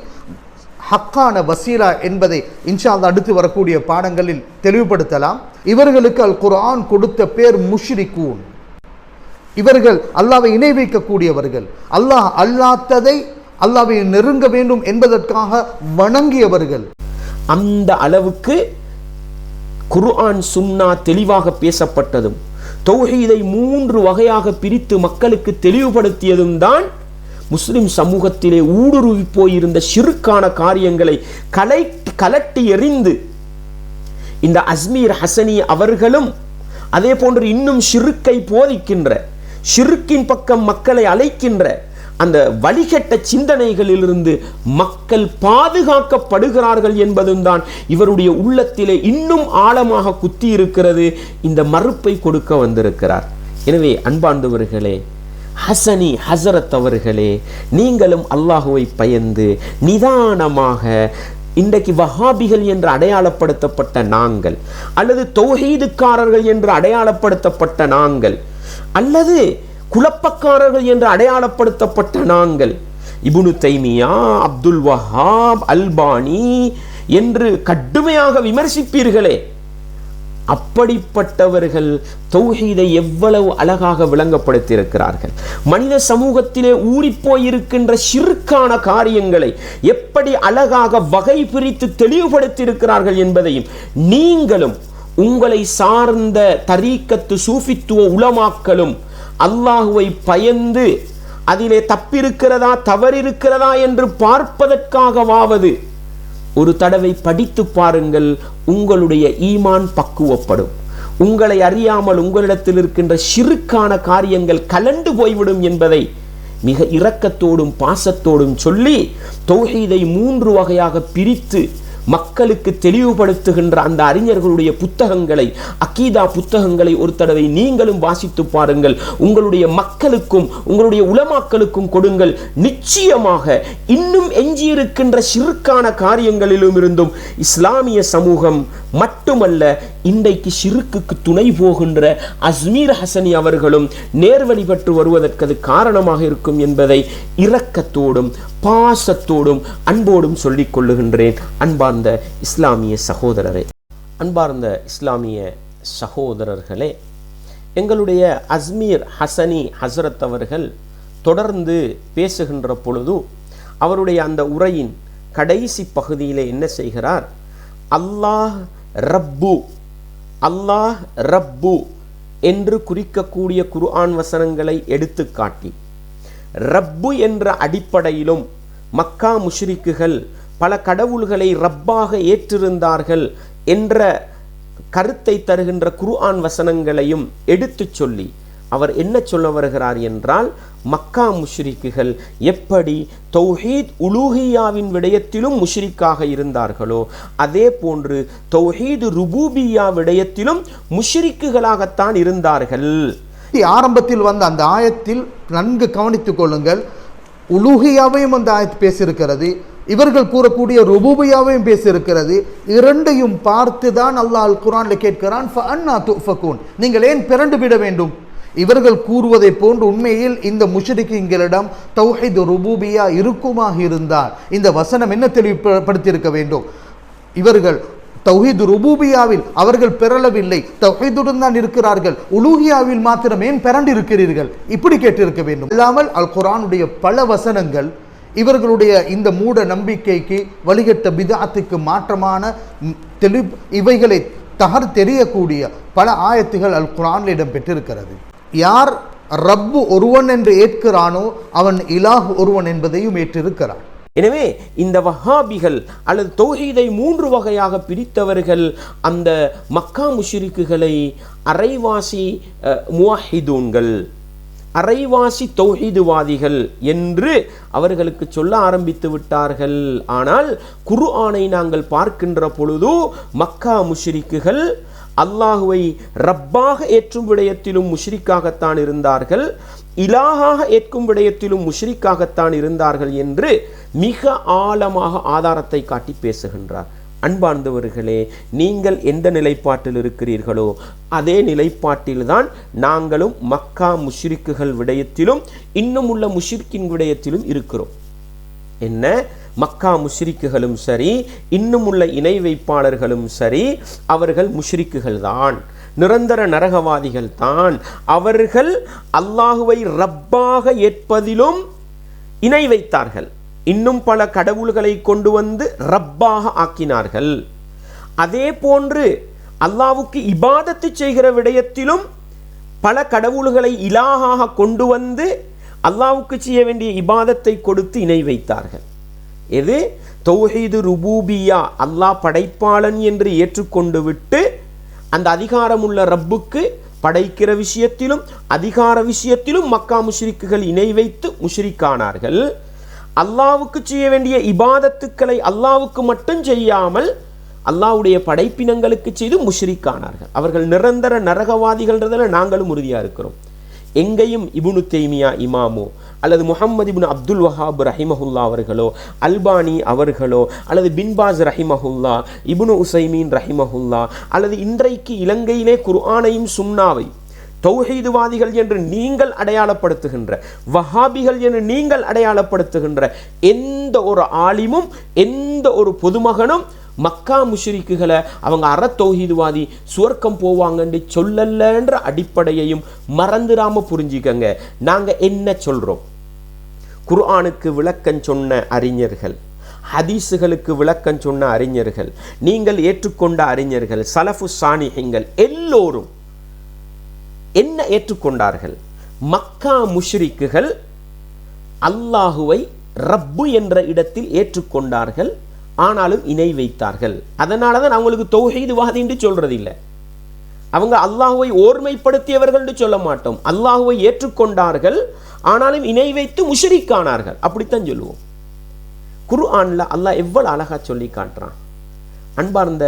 ஹக்கான வசீலா என்பதை இன்ஷா அல்லாஹ் அடுத்து வரக்கூடிய பாடங்களில் தெளிவுபடுத்தலாம். இவர்களுக்கு அல் குர்ஆன் கொடுத்த பேர் முஷ்ரிகூன். இவர்கள் அல்லாஹ்வை இணை வைக்கக்கூடியவர்கள், அல்லாஹ் அல்லாததை அல்லாஹ்வை நெருங்க வேண்டும் என்பதற்காக வணங்கியவர்கள். அந்த அளவுக்கு குர்ஆன் சுன்னா தெளிவாக பேசப்பட்டதும் தௌஹீதை 3 வகையாக பிரித்து மக்களுக்கு தெளிவுபடுத்தியதும் தான் முஸ்லிம் சமூகத்திலே ஊடுருவி போயிருந்த ஷிர்கான காரியங்களை கலட்டி எறிந்து இந்த அஸ்மீர் ஹசனி அவர்களும் அதே போன்று இன்னும் ஷிர்க்கை போதிக்கின்ற, ஷிர்க்கின் பக்கம் மக்களை அழைக்கின்ற அந்த வழிகட்ட சிந்தனைகளிலிருந்து மக்கள் பாதுகாக்கப்படுகிறார்கள் என்பதும் தான் இவருடைய உள்ளத்திலே இன்னும் ஆழமாக குத்தி இருக்கிறது. இந்த மறுப்பை கொடுக்க வந்திருக்கிறார். எனவே அன்பார்ந்தவர்களே, ஹசனி ஹசரத் அவர்களே, நீங்களும் அல்லாஹுவை பயந்து நிதானமாக இன்றைக்கு வஹாபிகள் என்று அடையாளப்படுத்தப்பட்ட நாங்கள், அல்லது தௌஹீதுக்காரர்கள் என்று அடையாளப்படுத்தப்பட்ட நாங்கள், அல்லது குழப்பக்காரர்கள் என்று அடையாளப்படுத்தப்பட்ட நாங்கள் இப்னு தைமியா, அப்துல் வஹாப், அல்பானி என்று கடுமையாக விமர்சிப்பீர்களே, அப்படிப்பட்டவர்கள் தௌஹீதை எவ்வளவு அழகாக விளங்கப்படுத்தியிருக்கிறார்கள். மனித சமூகத்திலே ஊறிப்போயிருக்கின்ற ஷிர்கான காரியங்களை எப்படி அழகாக வகை பிரித்து தெளிவுபடுத்தியிருக்கிறார்கள் என்பதையும் நீங்களும் உங்களை சார்ந்த தரீக்கத்து சூஃபித்துவ உலமாக்களும் அல்லாஹுவை பயந்து அதிலே தப்பிருக்கிறதா தவறிருக்கிறதா என்று பார்ப்பதற்காகவாவது ஒரு தடவை படித்து பாருங்கள். உங்களுடைய ஈமான் பக்குவப்படும். உங்களை அறியாமல் உங்களிடத்தில் இருக்கின்ற ஷிர்கான காரியங்கள் கலண்டு போய்விடும் என்பதை மிக இரக்கத்தோடும் பாசத்தோடும் சொல்லி தௌஹீதை 3 வகையாக பிரித்து மக்களுக்கு தெளிவுபடுத்துகின்ற அந்த அறிஞர்களுடைய புத்தகங்களை, அகீதா புத்தகங்களை ஒரு தடவை நீங்களும் வாசித்து பாருங்கள். உங்களுடைய மக்களுக்கும் உங்களுடைய உலமாக்களுக்கும் கொடுங்கள். நிச்சயமாக இன்னும் எஞ்சியிருக்கின்ற ஷிர்கான காரியங்களிலும் இருந்தும் இஸ்லாமிய சமூகம் மட்டுமல்ல, இன்றைக்கு ஷிர்க்குக்கு துணை போகின்ற அஸ்மீர் ஹசனி அவர்களும் நேர்வழி பெற்று வருவதற்கு அது காரணமாக இருக்கும் என்பதை இரக்கத்தோடும் பாசத்தோடும் அன்போடும் சொல்லிக் கொள்ளுகின்றேன். அன்பார்ந்த இஸ்லாமிய சகோதரரே, அன்பார்ந்த இஸ்லாமிய சகோதரர்களே, எங்களுடைய அஸ்மீர் ஹசனி ஹசரத் அவர்கள் தொடர்ந்து பேசுகின்ற பொழுது அவருடைய அந்த உரையின் கடைசி பகுதியிலே என்ன செய்கிறார்? அல்லாஹ் ரப்பு, அல்லாஹ் ரப்பு என்று குறிக்கக்கூடிய குர்ஆன் வசனங்களை எடுத்து காட்டி, ரப்பு என்ற அடிப்படையிலும் மக்கா முஷ்ரிக்குகள் பல கடவுள்களை ரப்பாக ஏற்றிருந்தார்கள் என்ற கருத்தை தருகின்ற குர்ஆன் வசனங்களையும் எடுத்து சொல்லி அவர் என்ன சொல்ல வருகிறார் என்றால், மக்கா முஷ்ரிக்குகள் எப்படி தௌஹீத் உலூஹியாவின் விடயத்திலும் முஷ்ரிக்காக இருந்தார்களோ அதே போன்று தௌஹீத் ருபூபியா விடயத்திலும் முஷ்ரிக்குகளாகத்தான் இருந்தார்கள். ஆரம்பத்தில் வந்த அந்த ஆயத்தில் நன்கு கவனித்துக் கொள்ளுங்கள். உலூஹியாவையும் அந்த ஆயத்து பேசியிருக்கிறது, இவர்கள் கூறக்கூடிய ருபூபியாவையும் பேசியிருக்கிறது. இரண்டையும் பார்த்து தான் அல்லாஹ் அல் குர்ஆன்ல கேட்கிறான், ஃபஅன்னா துஃபகூன், நீங்கள் ஏன் பிறண்டு விட வேண்டும்? இவர்கள் கூறுவதை போன்று உண்மையில் இந்த முஷ்ரிக்குகளிடம் தௌஹீத் ருபூபியா இருக்குமாக இருந்தால் இந்த வசனம் என்ன தெளிவுபடுத்தியிருக்க வேண்டும்? இவர்கள் தௌஹீத் ருபூபியாவில் அவர்கள் பெறலவில்லை, தௌஹீதுடன் தான் இருக்கிறார்கள், உலூஹியாவில் மாத்திரம் ஏன் பிறண்டு இருக்கிறீர்கள்? இப்படி கேட்டிருக்க வேண்டும். இல்லாமல் அல் குர்ஆனுடைய பல வசனங்கள் இவர்களுடைய இந்த மூட நம்பிக்கைக்கு வழிகட்ட பிதஅத்துக்கு மாற்றமான இவைகளை தெரியக்கூடிய பல ஆயத்துகள் அல் குர்ஆனில் இடம் பெற்றிருக்கிறது. யார் ரப்பு ஒருவன் என்று ஏற்கிறானோ அவன் இலாஹ் ஒருவன் என்பதையும் ஏற்றிருக்கிறான். எனவே இந்த வஹாபிகள் அல்லது தௌஹீதை 3 வகையாக பிரித்தவர்கள் அந்த மக்கா முஷ்ரிக்குகளை அரைவாசி முவஹிதூன்கள், அரைவாசி தௌஹீதுவாதிகள் என்று அவர்களுக்கு சொல்ல ஆரம்பித்து விட்டார்கள். ஆனால் குர்ஆனை நாங்கள் பார்க்கின்ற பொழுது மக்கா முஷ்ரிக்குகள் அல்லாஹுவை ரப்பாக ஏற்றும் விடயத்திலும் முஷ்ரிக்காகத்தான் இருந்தார்கள், இலாஹாக ஏற்கும் விடயத்திலும் முஷ்ரிக்காகத்தான் இருந்தார்கள் என்று மிக ஆழமாக ஆதாரத்தை காட்டி பேசுகின்றார். அன்பார்ந்தவர்களே, நீங்கள் எந்த நிலைப்பாட்டில் இருக்கிறீர்களோ அதே நிலைப்பாட்டில்தான் நாங்களும் மக்கா முஷ்ரிக்குகள் விடயத்திலும் இன்னும் உள்ள முஷ்ரிக்கின் விடயத்திலும் இருக்கிறோம். என்ன, மக்கா முஷ்ரிக்குகளும் சரி, இன்னும் உள்ள இணை வைப்பாளர்களும் சரி, அவர்கள் முஷ்ரிக்குகள் தான், நிரந்தர நரகவாதிகள் தான். அவர்கள் அல்லாஹுவை ரப்பாக ஏற்பதிலும் இணை வைத்தார்கள், இன்னும் பல கடவுள்களை கொண்டு வந்து ரப்பாக ஆக்கினார்கள். அதே போன்று அல்லாஹ்வுக்கு இபாதத்து செய்கிற விடயத்திலும் பல கடவுள்களை இலாஹாக கொண்டு வந்து அல்லாஹ்வுக்கு செய்ய வேண்டிய இபாதத்தை கொடுத்து இணை வைத்தார்கள். எது தௌஹீது ருபூபியா, அல்லாஹ் படைப்பாளன் என்று ஏற்றுக்கொண்டு விட்டு அந்த அதிகாரமுள்ள ரப்புக்கு படைக்கிற விஷயத்திலும் அதிகார விஷயத்திலும் மக்கா முஷ்ரிக்குகள் இணை வைத்து முஷ்ரிக்கானார்கள். அல்லாஹ்வுக்கு செய்ய வேண்டிய இபாதத்துக்களை அல்லாஹ்வுக்கு மட்டும் செய்யாமல் அல்லாஹ்வுடைய படைப்பினங்களுக்கு செய்து முஷ்ரிக்கானார்கள். அவர்கள் நிரந்தர நரகவாதிகள்ன்றதுல நாங்களும் உறுதியாக இருக்கிறோம். எங்கேயும் இப்னு தைமியா இமாமோ அல்லது முஹம்மது இப்னு அப்துல் வஹாப் ரஹிமஹுல்லா அவர்களோ, அல்பானி அவர்களோ, அல்லது பின்பாஸ் ரஹிமஹுல்லா, இப்னு உசைமீன் ரஹிமஹுல்லா, அல்லது இன்றைக்கு இலங்கையிலே குர்ஆனையும் சுன்னாவை தௌஹீதுவாதிகள் என்று நீங்கள் அடையாளப்படுத்துகின்ற, வஹாபிகள் என்று நீங்கள் அடையாளப்படுத்துகின்ற எந்த ஒரு ஆலிமும் எந்த ஒரு பொதுமகனும் மக்கா முஷ்ரிக்குகளை அவங்க அற தௌஹீதுவாதி சுவர்க்கம் போவாங்கன்னு சொல்லலன்ற அடிப்படையையும் மறந்துடாம புரிஞ்சுக்கங்க. நாங்க என்ன சொல்றோம்? குர்ஆனுக்கு விளக்கம் சொன்ன அறிஞர்கள், ஹதீஸுகளுக்கு விளக்கம் சொன்ன அறிஞர்கள், நீங்கள் ஏற்றுக்கொண்ட அறிஞர்கள், சலஃபு சானிஹிங்கள் எல்லோரும் என்ன ஏற்றுக்கொண்டார்கள்? மக்கா முஷ்ரிக்குகள் அல்லாஹுவை ரப்பு என்ற இடத்தில் ஏற்றுக்கொண்டார்கள், ஆனாலும் இணை வைத்தார்கள். அதனால தான் அவங்களுக்கு தௌஹீதுவாதி என்று சொல்றது இல்லை. அவங்க அல்லாஹுவை ஓர்மைப்படுத்தியவர்கள் என்று சொல்ல மாட்டோம். அல்லாஹுவை ஏற்றுக்கொண்டார்கள், ஆனாலும் இணை வைத்து முஷ்ரிக்கானார்கள், அப்படித்தான் சொல்லுவோம். குர்ஆன்ல அல்லாஹ் எவ்வளவு அழகா சொல்லி காட்டுறான். அன்பார்ந்த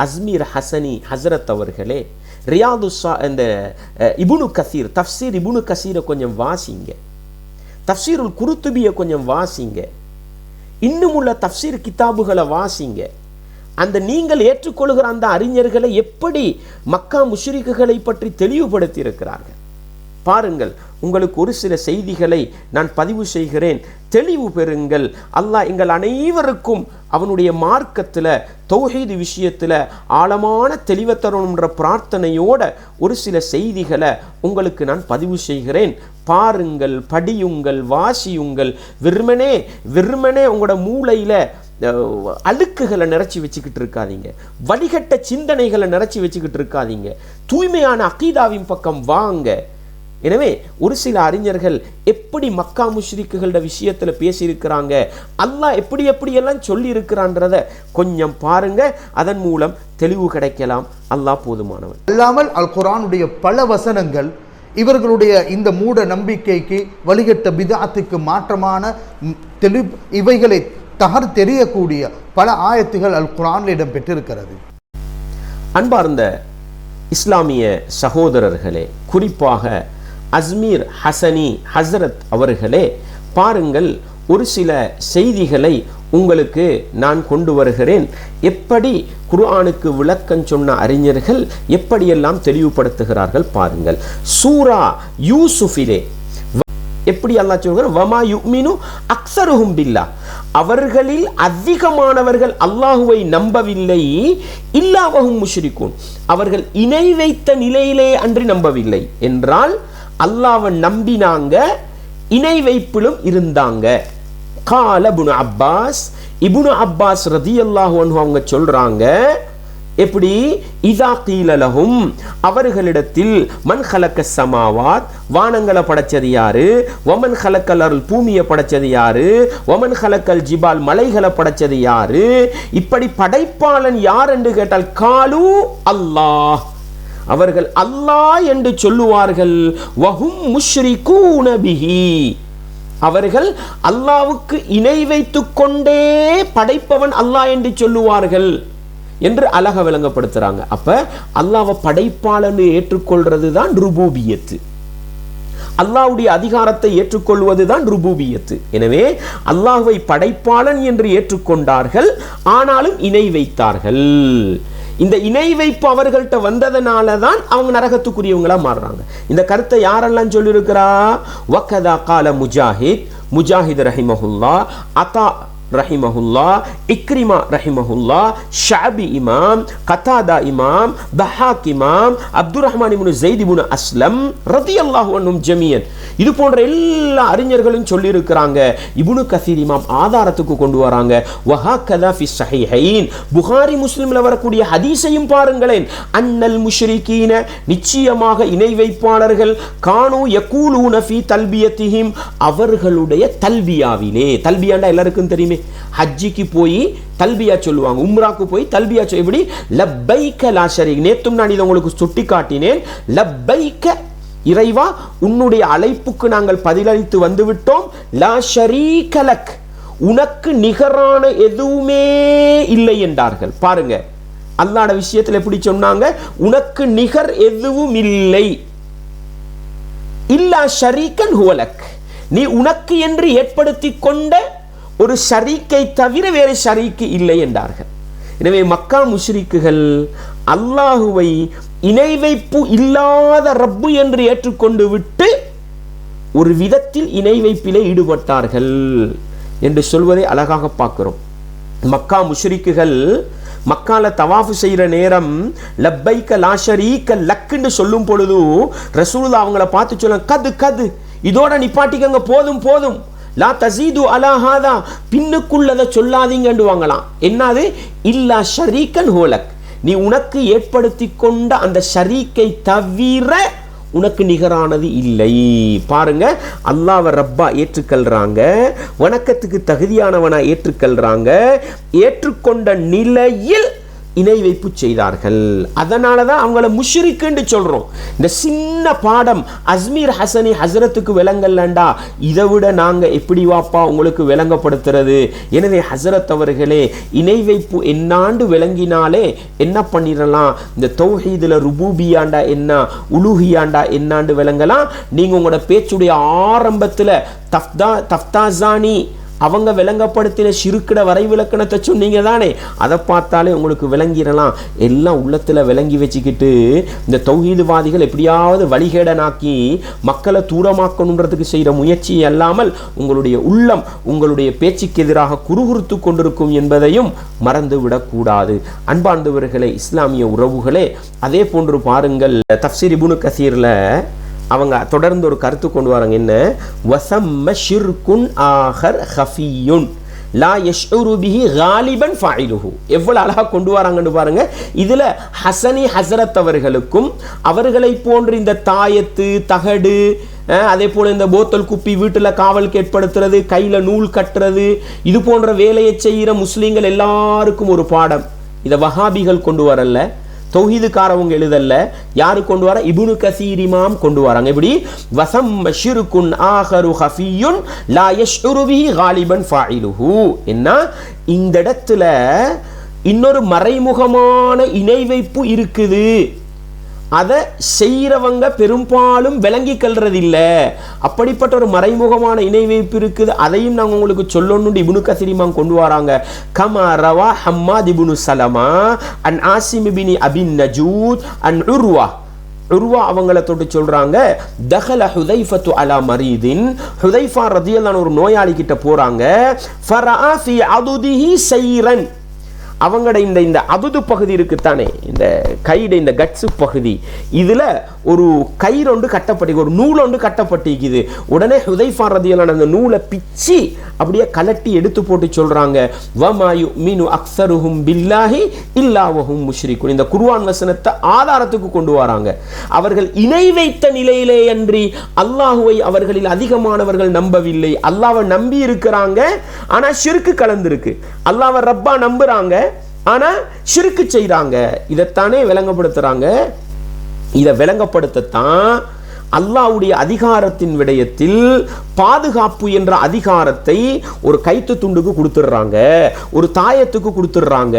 அஸ்மீர் ஹசனி ஹசரத் அவர்களே, ரியாதுஸ்ஸா இந்த இப்னு கசீர் தஃப்சீர் இப்னு கசீரை கொஞ்சம் வாசிங்க, தஃப்சீருல் குருத்துபியை கொஞ்சம் வாசிங்க, இன்னும் உள்ள தஃப்சீர் கிதாபுகளை வாசிங்க. அந்த நீங்கள் ஏற்றுக்கொள்கிற அந்த அறிஞர்களை எப்படி மக்கா முஷ்ரிக்குகளை பற்றி தெளிவுபடுத்தி இருக்கிறார்கள் பாருங்கள். உங்களுக்கு ஒரு சில செய்திகளை நான் பதிவு செய்கிறேன், தெளிவு பெறுங்கள். அல்லாஹ் எங்கள் அனைவருக்கும் அவனுடைய மார்க்கத்தில் தௌஹீது விஷயத்தில் ஆழமான தெளிவை தரணுன்ற பிரார்த்தனையோட ஒரு சில செய்திகளை உங்களுக்கு நான் பதிவு செய்கிறேன். பாருங்கள், படியுங்கள், வாசியுங்கள். வெறுமனே உங்களோட மூளையில் அழுக்குகளை நிறைச்சி வச்சுக்கிட்டு இருக்காதீங்க, வடிகட்ட சிந்தனைகளை நிறைச்சி வச்சுக்கிட்டு இருக்காதீங்க. தூய்மையான அகீதாவின் பக்கம் வாங்க. எனவே ஒரு சில அறிஞர்கள் எப்படி மக்கா முஷ்ரிக்குகளோட விஷயத்தில் பேசியிருக்கிறாங்க, அல்லாஹ் எப்படியெல்லாம் சொல்லி இருக்கிறான்றத கொஞ்சம் பாருங்க. அதன் மூலம் தெளிவு கிடைக்கலாம். அல்லாஹ் போதுமானவன். அல்லாமல் அல் குர்ஆனுடைய பல வசனங்கள் இவர்களுடைய இந்த மூட நம்பிக்கைக்கு வழிகட்ட பிதஅத்துக்கு மாற்றமான இவைகளை தகர் தெரியக்கூடிய பல ஆயத்துகள் அல் குர்ஆனில் இடம் பெற்றிருக்கிறது. அன்பார்ந்த இஸ்லாமிய சகோதரர்களே, குறிப்பாக அஸ்மீர் ஹசனி ஹசரத் அவர்களே, பாருங்கள், ஒரு சில செய்திகளை உங்களுக்கு நான் கொண்டு வருகிறேன். எப்படி குர்ஆனுக்கு விளக்கம் சொன்ன அறிஞர்கள் எப்படியெல்லாம் தெளிவுபடுத்துகிறார்கள் பாருங்கள். சூரா யூசுஃபிலே எப்படி அல்லாஹ் சொல்கிறார், வமா யுமினு அக்ஸருஹும் பில்லாஹ், அவர்களில் அதிகமானவர்கள் அல்லாஹுவை நம்பவில்லை, இல்லாவஹும் முஷ்ரிகூன், அவர்கள் இணை வைத்த நிலையிலே அன்றி நம்பவில்லை என்றால் அல்லாஹ்வை நம்பினாங்க, இணை வைப்பிலும் இருந்தாங்க. கால இப்னு அப்பாஸ் ரதியல்லாஹு அன்ஹு அவங்க சொல்றாங்க, எப்படி இதா கீல லஹும், அவர்களிடத்தில் மன் ஹலக்க சமாவாத், வானங்களை படைச்சது யாரு, வமன் ஹலக்கல் அருள், பூமியை படைச்சது யாரு, வமன் ஹலக்கல் ஜிபால், மலைகளை படைச்சது யாரு, இப்படி படைப்பாளன் யார் என்று கேட்டால் காலு அல்லாஹ், அவர்கள் அல்லாஹ் என்று சொல்லுவார்கள். வஹும் முஷ்ரிகூன பிஹி, அவர்கள் அல்லாஹ்வுக்கு இணை வைத்துக் கொண்டே படைப்பவன் அல்லாஹ் என்று சொல்லுவார்கள் என்று அழக விளங்கப்படுத்துறாங்க. அப்ப அல்லாஹ்வை படைப்பாளன்னு ஏற்றுக்கொள்றது தான் ருபூபியத்து. அல்லாஹ்வுடைய அதிகாரத்தை ஏற்றுக்கொள்வது தான் ருபூபியத்து. எனவே அல்லாஹ்வை படைப்பாளன் என்று ஏற்றுக்கொண்டார்கள், ஆனாலும் இணை வைத்தார்கள். இந்த இணை வைப்பு அவர்கள்ட்ட வந்ததனால தான் அவங்க நரகத்துக்குரியவங்களா மாறுறாங்க. இந்த கருத்தை யாரெல்லாம் சொல்லியிருக்கிறா? வக்கதா கால முஜாஹித் ரஹிமஹுல்லா, அதா ரஹிமஹுல்லா, இக்ரிமா ரஹிமஹுல்லா, ஷாபி இமாம், கதாதா இமாம், தஹாக் இமாம், அப்துர் ரஹ்மான் இப்னு ஸைத் இப்னு அஸ்லம் ரலியல்லாஹு அன்ஹும் ஜமீஅன். இது போன்ற எல்லா அறிஞர்களும் சொல்லி இருக்கிறாங்க. இப்னு கஸீர் இமாம் ஆதாரத்துக்கு கொண்டு வராங்க. வஹாகதா ஃபி ஸஹீஹைன், புகாரி முஸ்லிம்ல வரக்கூடிய ஹதீஸையும் பாருங்களேன். அன்னல் முஷ்ரிகீன, நிச்சயமாக இணை வைப்பாளர்கள், கானு யகூலூன ஃபீ தல்பியத்திஹிம், அவர்களுடைய தல்பியாவிலே, தல்பியாண்டா எல்லாருக்கும் தெரியுமே, ஹஜ்ஜிக்கு போய் தல்பியா சொல்லுவாங்க, உம்ராக்கு போய் தல்பியா சொல்ல, எப்படி லப்பைக லா ஷரீக், நேத்தும் நான் இதை உங்களுக்கு சுட்டி காட்டினேன். லப்பைக, இறைவா உன்னுடைய அழைப்புக்கு நாங்கள் பதிலளித்து வந்துவிட்டோம். லா ஷரீக லக், உனக்கு நிகரான எதுவுமே இல்லை என்றார்கள். பாருங்க அல்லாஹ்வுடைய விஷயத்தில் எப்படி சொன்னாங்க? உனக்கு நிகர் எதுவும் இல்லை. இல்லா ஷரீகன் ஹுவலக், நீ உனக்கு என்று ஏற்படுத்தி கொண்ட ஒரு ஷரீக்கை தவிர வேறு ஷரீக்கு இல்லை என்றார்கள். எனவே மக்கா முஷ்ரிக்குகள் அல்லாஹுவை இணை வைப்பு இல்லாத ரப்பு என்று ஏற்றுக்கொண்டு விட்டு ஒரு விதத்தில் இணை வைப்பிலே ஈடுபட்டார்கள் என்று சொல்வதை அழகாக பார்க்கிறோம். மக்கா முஷ்ரிக்குகள் மக்கால தவாஃப் செய்கிற நேரம் லப்பைக்க லா ஷரீக லக்குன்னு சொல்லும் பொழுது ரசூலுல்லாஹ் அவங்கள பார்த்து சொல்ல, கது கது, இதோட நிப்பாட்டிக்கங்க, போதும் போதும், லா தஸீது அலா ஹாதா, பின்னுக்குள்ளதை சொல்லாதீங்கன்னு வாங்கலாம். என்னது? இல்லா ஷரீகன் ஹோலக், நீ உனக்கு ஏற்படுத்தி கொண்ட அந்த ஷரீக்கை தவிர உனக்கு நிகரானது இல்லை. பாருங்க, அல்லாஹ்வை ரப்பா ஏற்றுக்கொள்றாங்க, வணக்கத்துக்கு தகுதியானவனா ஏற்றுக்கொள்றாங்க, ஏற்றுக்கொண்ட நிலையில் இணை வைப்பு செய்தார்கள். அதனால தான் அவங்கள முஷ்ரிக்குன்னு சொல்றோம். இந்த சின்ன பாடம் அஸ்மீர் ஹசனி ஹசரத்துக்கு விளங்கலண்டா, இதை விட நாங்க எப்படி வாப்பா உங்களுக்கு விளங்கப்படுத்துறது? எனவே ஹசரத் அவர்களே, இணை வைப்பு என்னாண்டு விளங்கினாலே என்ன பண்ணிடலாம், இந்த தௌஹீதுல ருபூபியாண்டா என்ன, உலூஹியாண்டா என்னாண்டு விளங்கலாம். நீங்க உங்களோட பேச்சுடைய ஆரம்பத்துல தஃப்தாசானி அவங்க விளங்கப்படுத்தின ஷிருக்கிட வரைவிலக்கணத்தை சொன்னீங்க தானே, அதை பார்த்தாலே உங்களுக்கு விளங்கிடலாம். எல்லாம் உள்ளத்தில் விளங்கி வச்சுக்கிட்டு இந்த தௌஹீதுவாதிகள் எப்படியாவது வழிகேடனாக்கி மக்களை தூரமாக்கணுன்றதுக்கு செய்கிற முயற்சி அல்லாமல் உங்களுடைய உள்ளம் உங்களுடைய பேச்சுக்கு எதிராக குறுகுறுத்து கொண்டிருக்கும் என்பதையும் மறந்துவிடக்கூடாது. அன்பார்ந்தவர்களே, இஸ்லாமிய உறவுகளே, அதே போன்று பாருங்கள், தஃப்சீர் இப்னு கஸீரில் அவங்க தொடர்ந்து ஒரு கருத்து கொண்டு வராங்க. என்ன? வஸம்ம ஷிர்குன் ஆஹர் ஹஃபியுன் லா யஷ்உரு பிஹி காலிபன் ஃபாயிலுஹு. எவ்வளவு அழகா கொண்டு வராங்கன்னு பாருங்க. இதுல ஹசனி ஹசரத் அவர்களுக்கும் அவர்களை போன்று இந்த தாயத்து தகடு, அதே போல இந்த போத்தல் குப்பி வீட்டுல காவலுக்கு ஏற்படுத்துறது, கையில நூல் கட்டுறது, இது போன்ற வேலையை செய்கிற முஸ்லீம்கள் எல்லாருக்கும் ஒரு பாடம். இதை வஹாபிகள் கொண்டு வரல, தௌஹீதுக்காரவங்க எழுதல்ல. யாரு கொண்டு வர? இப்னு கஸீர் இமாம் கொண்டு வராங்க. இப்படி வஸம்ம ஷிர்குன் ஆஹரு ஹஃபியுன் லா யஷ்உரு பிஹி காலிபன் ஃபாயிலுஹு. என்ன? இந்த இடத்துல இன்னொரு மறைமுகமான இணை வைப்பு இருக்குது, அதை செய்கிறவங்க பெரும்பாலும் விளங்கி கொள்றதில்லை. அப்படிப்பட்ட ஒரு மறைமுகமான இணை வைப்பு இருக்குது, அதையும் நாங்கள் உங்களுக்கு சொல்லணும்னு இப்னு கஸீர் இமாம் கொண்டு வராங்க. கமா ரவா ஹம்மாத் இப்னு சலமா அன் ஆசிம் இப்னு அபின் நஜூத் அன் உர்வா அவங்கள தொட்டு சொல்றாங்க, தஹல ஹுதைஃபத்து அலா மரீதின், ஹுதைஃபா ரலியல்லாஹு ஒரு நோயாளி கிட்ட போறாங்க. ஃபரஆ ஃபி அதுதிஹி சைரன், அவங்களோட இந்த அதுது பகுதி இருக்குத்தானே, இந்த கைட இந்த கட்ஸு பகுதி, இதுல ஒரு கயிறு ஒன்று கட்டப்பட்டு, ஒரு நூல் ஒன்று கட்டப்பட்டிருக்குது. உடனே ஹுதைஃபா ரலியல்லாஹு அந்த நூலை பிச்சு அப்படியே கலட்டி எடுத்து போட்டு சொல்றாங்க, வமா யுமினு அக்ஸருஹும் பில்லாஹி இல்லா வஹும் முஷ்ரிகுன். இந்த குர்ஆன் வசனத்தை ஆதாரத்துக்கு கொண்டு வராங்க. அவர்கள் இணை வைத்த நிலையிலே அன்றி அல்லாஹுவை அவர்களில் அதிகமானவர்கள் நம்பவில்லை. அல்லாஹ்வை நம்பி இருக்கிறாங்க, ஆனா ஷிர்க்கு கலந்திருக்கு. அல்லாஹ்வை ரப்பா நம்புறாங்க, ஆனா ஷிர்க்கு செய்றாங்க. இதைத்தானே விளங்கப்படுத்துறாங்க. இதை விளங்கப்படுத்தத்தான் அல்லாஹ்வுடைய அதிகாரத்தின் விடயத்தில் பாதுகாப்பு என்ற அதிகாரத்தை ஒரு கைத்து துண்டுக்கு கொடுத்துடுறாங்க, ஒரு தாயத்துக்கு கொடுத்துடுறாங்க,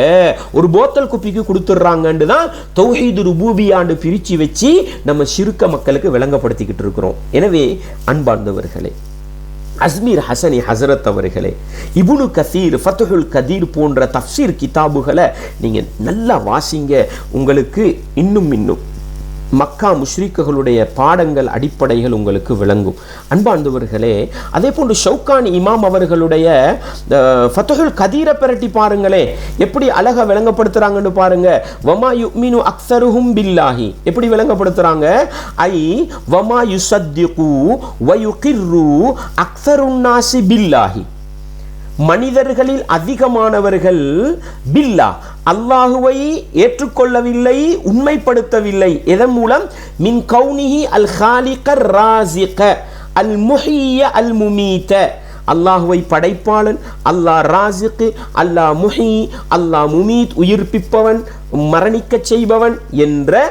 ஒரு போத்தல் குப்பிக்கு கொடுத்துடுறாங்கன்னு தான் தௌஹீது ருபூபியான்னு பிரித்து வச்சு நம்ம ஷிர்க மக்களுக்கு விளங்கப்படுத்திக்கிட்டு இருக்கிறோம். எனவே அன்பார்ந்தவர்களே, அஸ்மீர் ஹசனி ஹசரத் அவர்களே, இப்னு கசீர், ஃபத்ஹுல் கதீர் போன்ற தஃப்சீர் கிதாபுகளை நீங்கள் நல்லா வாசிங்க. உங்களுக்கு இன்னும் மக்கா முஷ்ரிக்குகளுடைய பாடங்கள் அடிப்படைகள் உங்களுக்கு விளங்கும். அன்பார்ந்தவர்களே, அதே போன்று ஷௌகானி இமாம் அவர்களுடைய ஃபத்ஹுல் கதீரை பிரட்டி பாருங்களே, எப்படி அழகா விளங்கப்படுத்துறாங்கன்னு பாருங்க. வமா யுமினு அக்ஸருஹும் பில்லாஹி, எப்படி விளங்கப்படுத்துறாங்க? ஐ வமா யுஸத்திகு வ யுகிர்ரு அக்ஸருன் நாஸி பில்லாஹி, மனிதர்களில் அதிகமானவர்கள் பில்லா அல்லாஹுவை ஏற்றுக்கொள்ளவில்லை, உண்மைப்படுத்தவில்லை. எதன் மூலம்? மின் கௌனிஹி அல் ஹாலிக ராஸிக அல் முஹிய அல் முமீத, அல்லாஹுவை படைப்பாளன், அல்லாஹ் ராஸிக், அல்லாஹ் முஹி, அல்லாஹ் முமீத், உயிர்ப்பிப்பவன், மரணிக்க செய்பவன் என்ற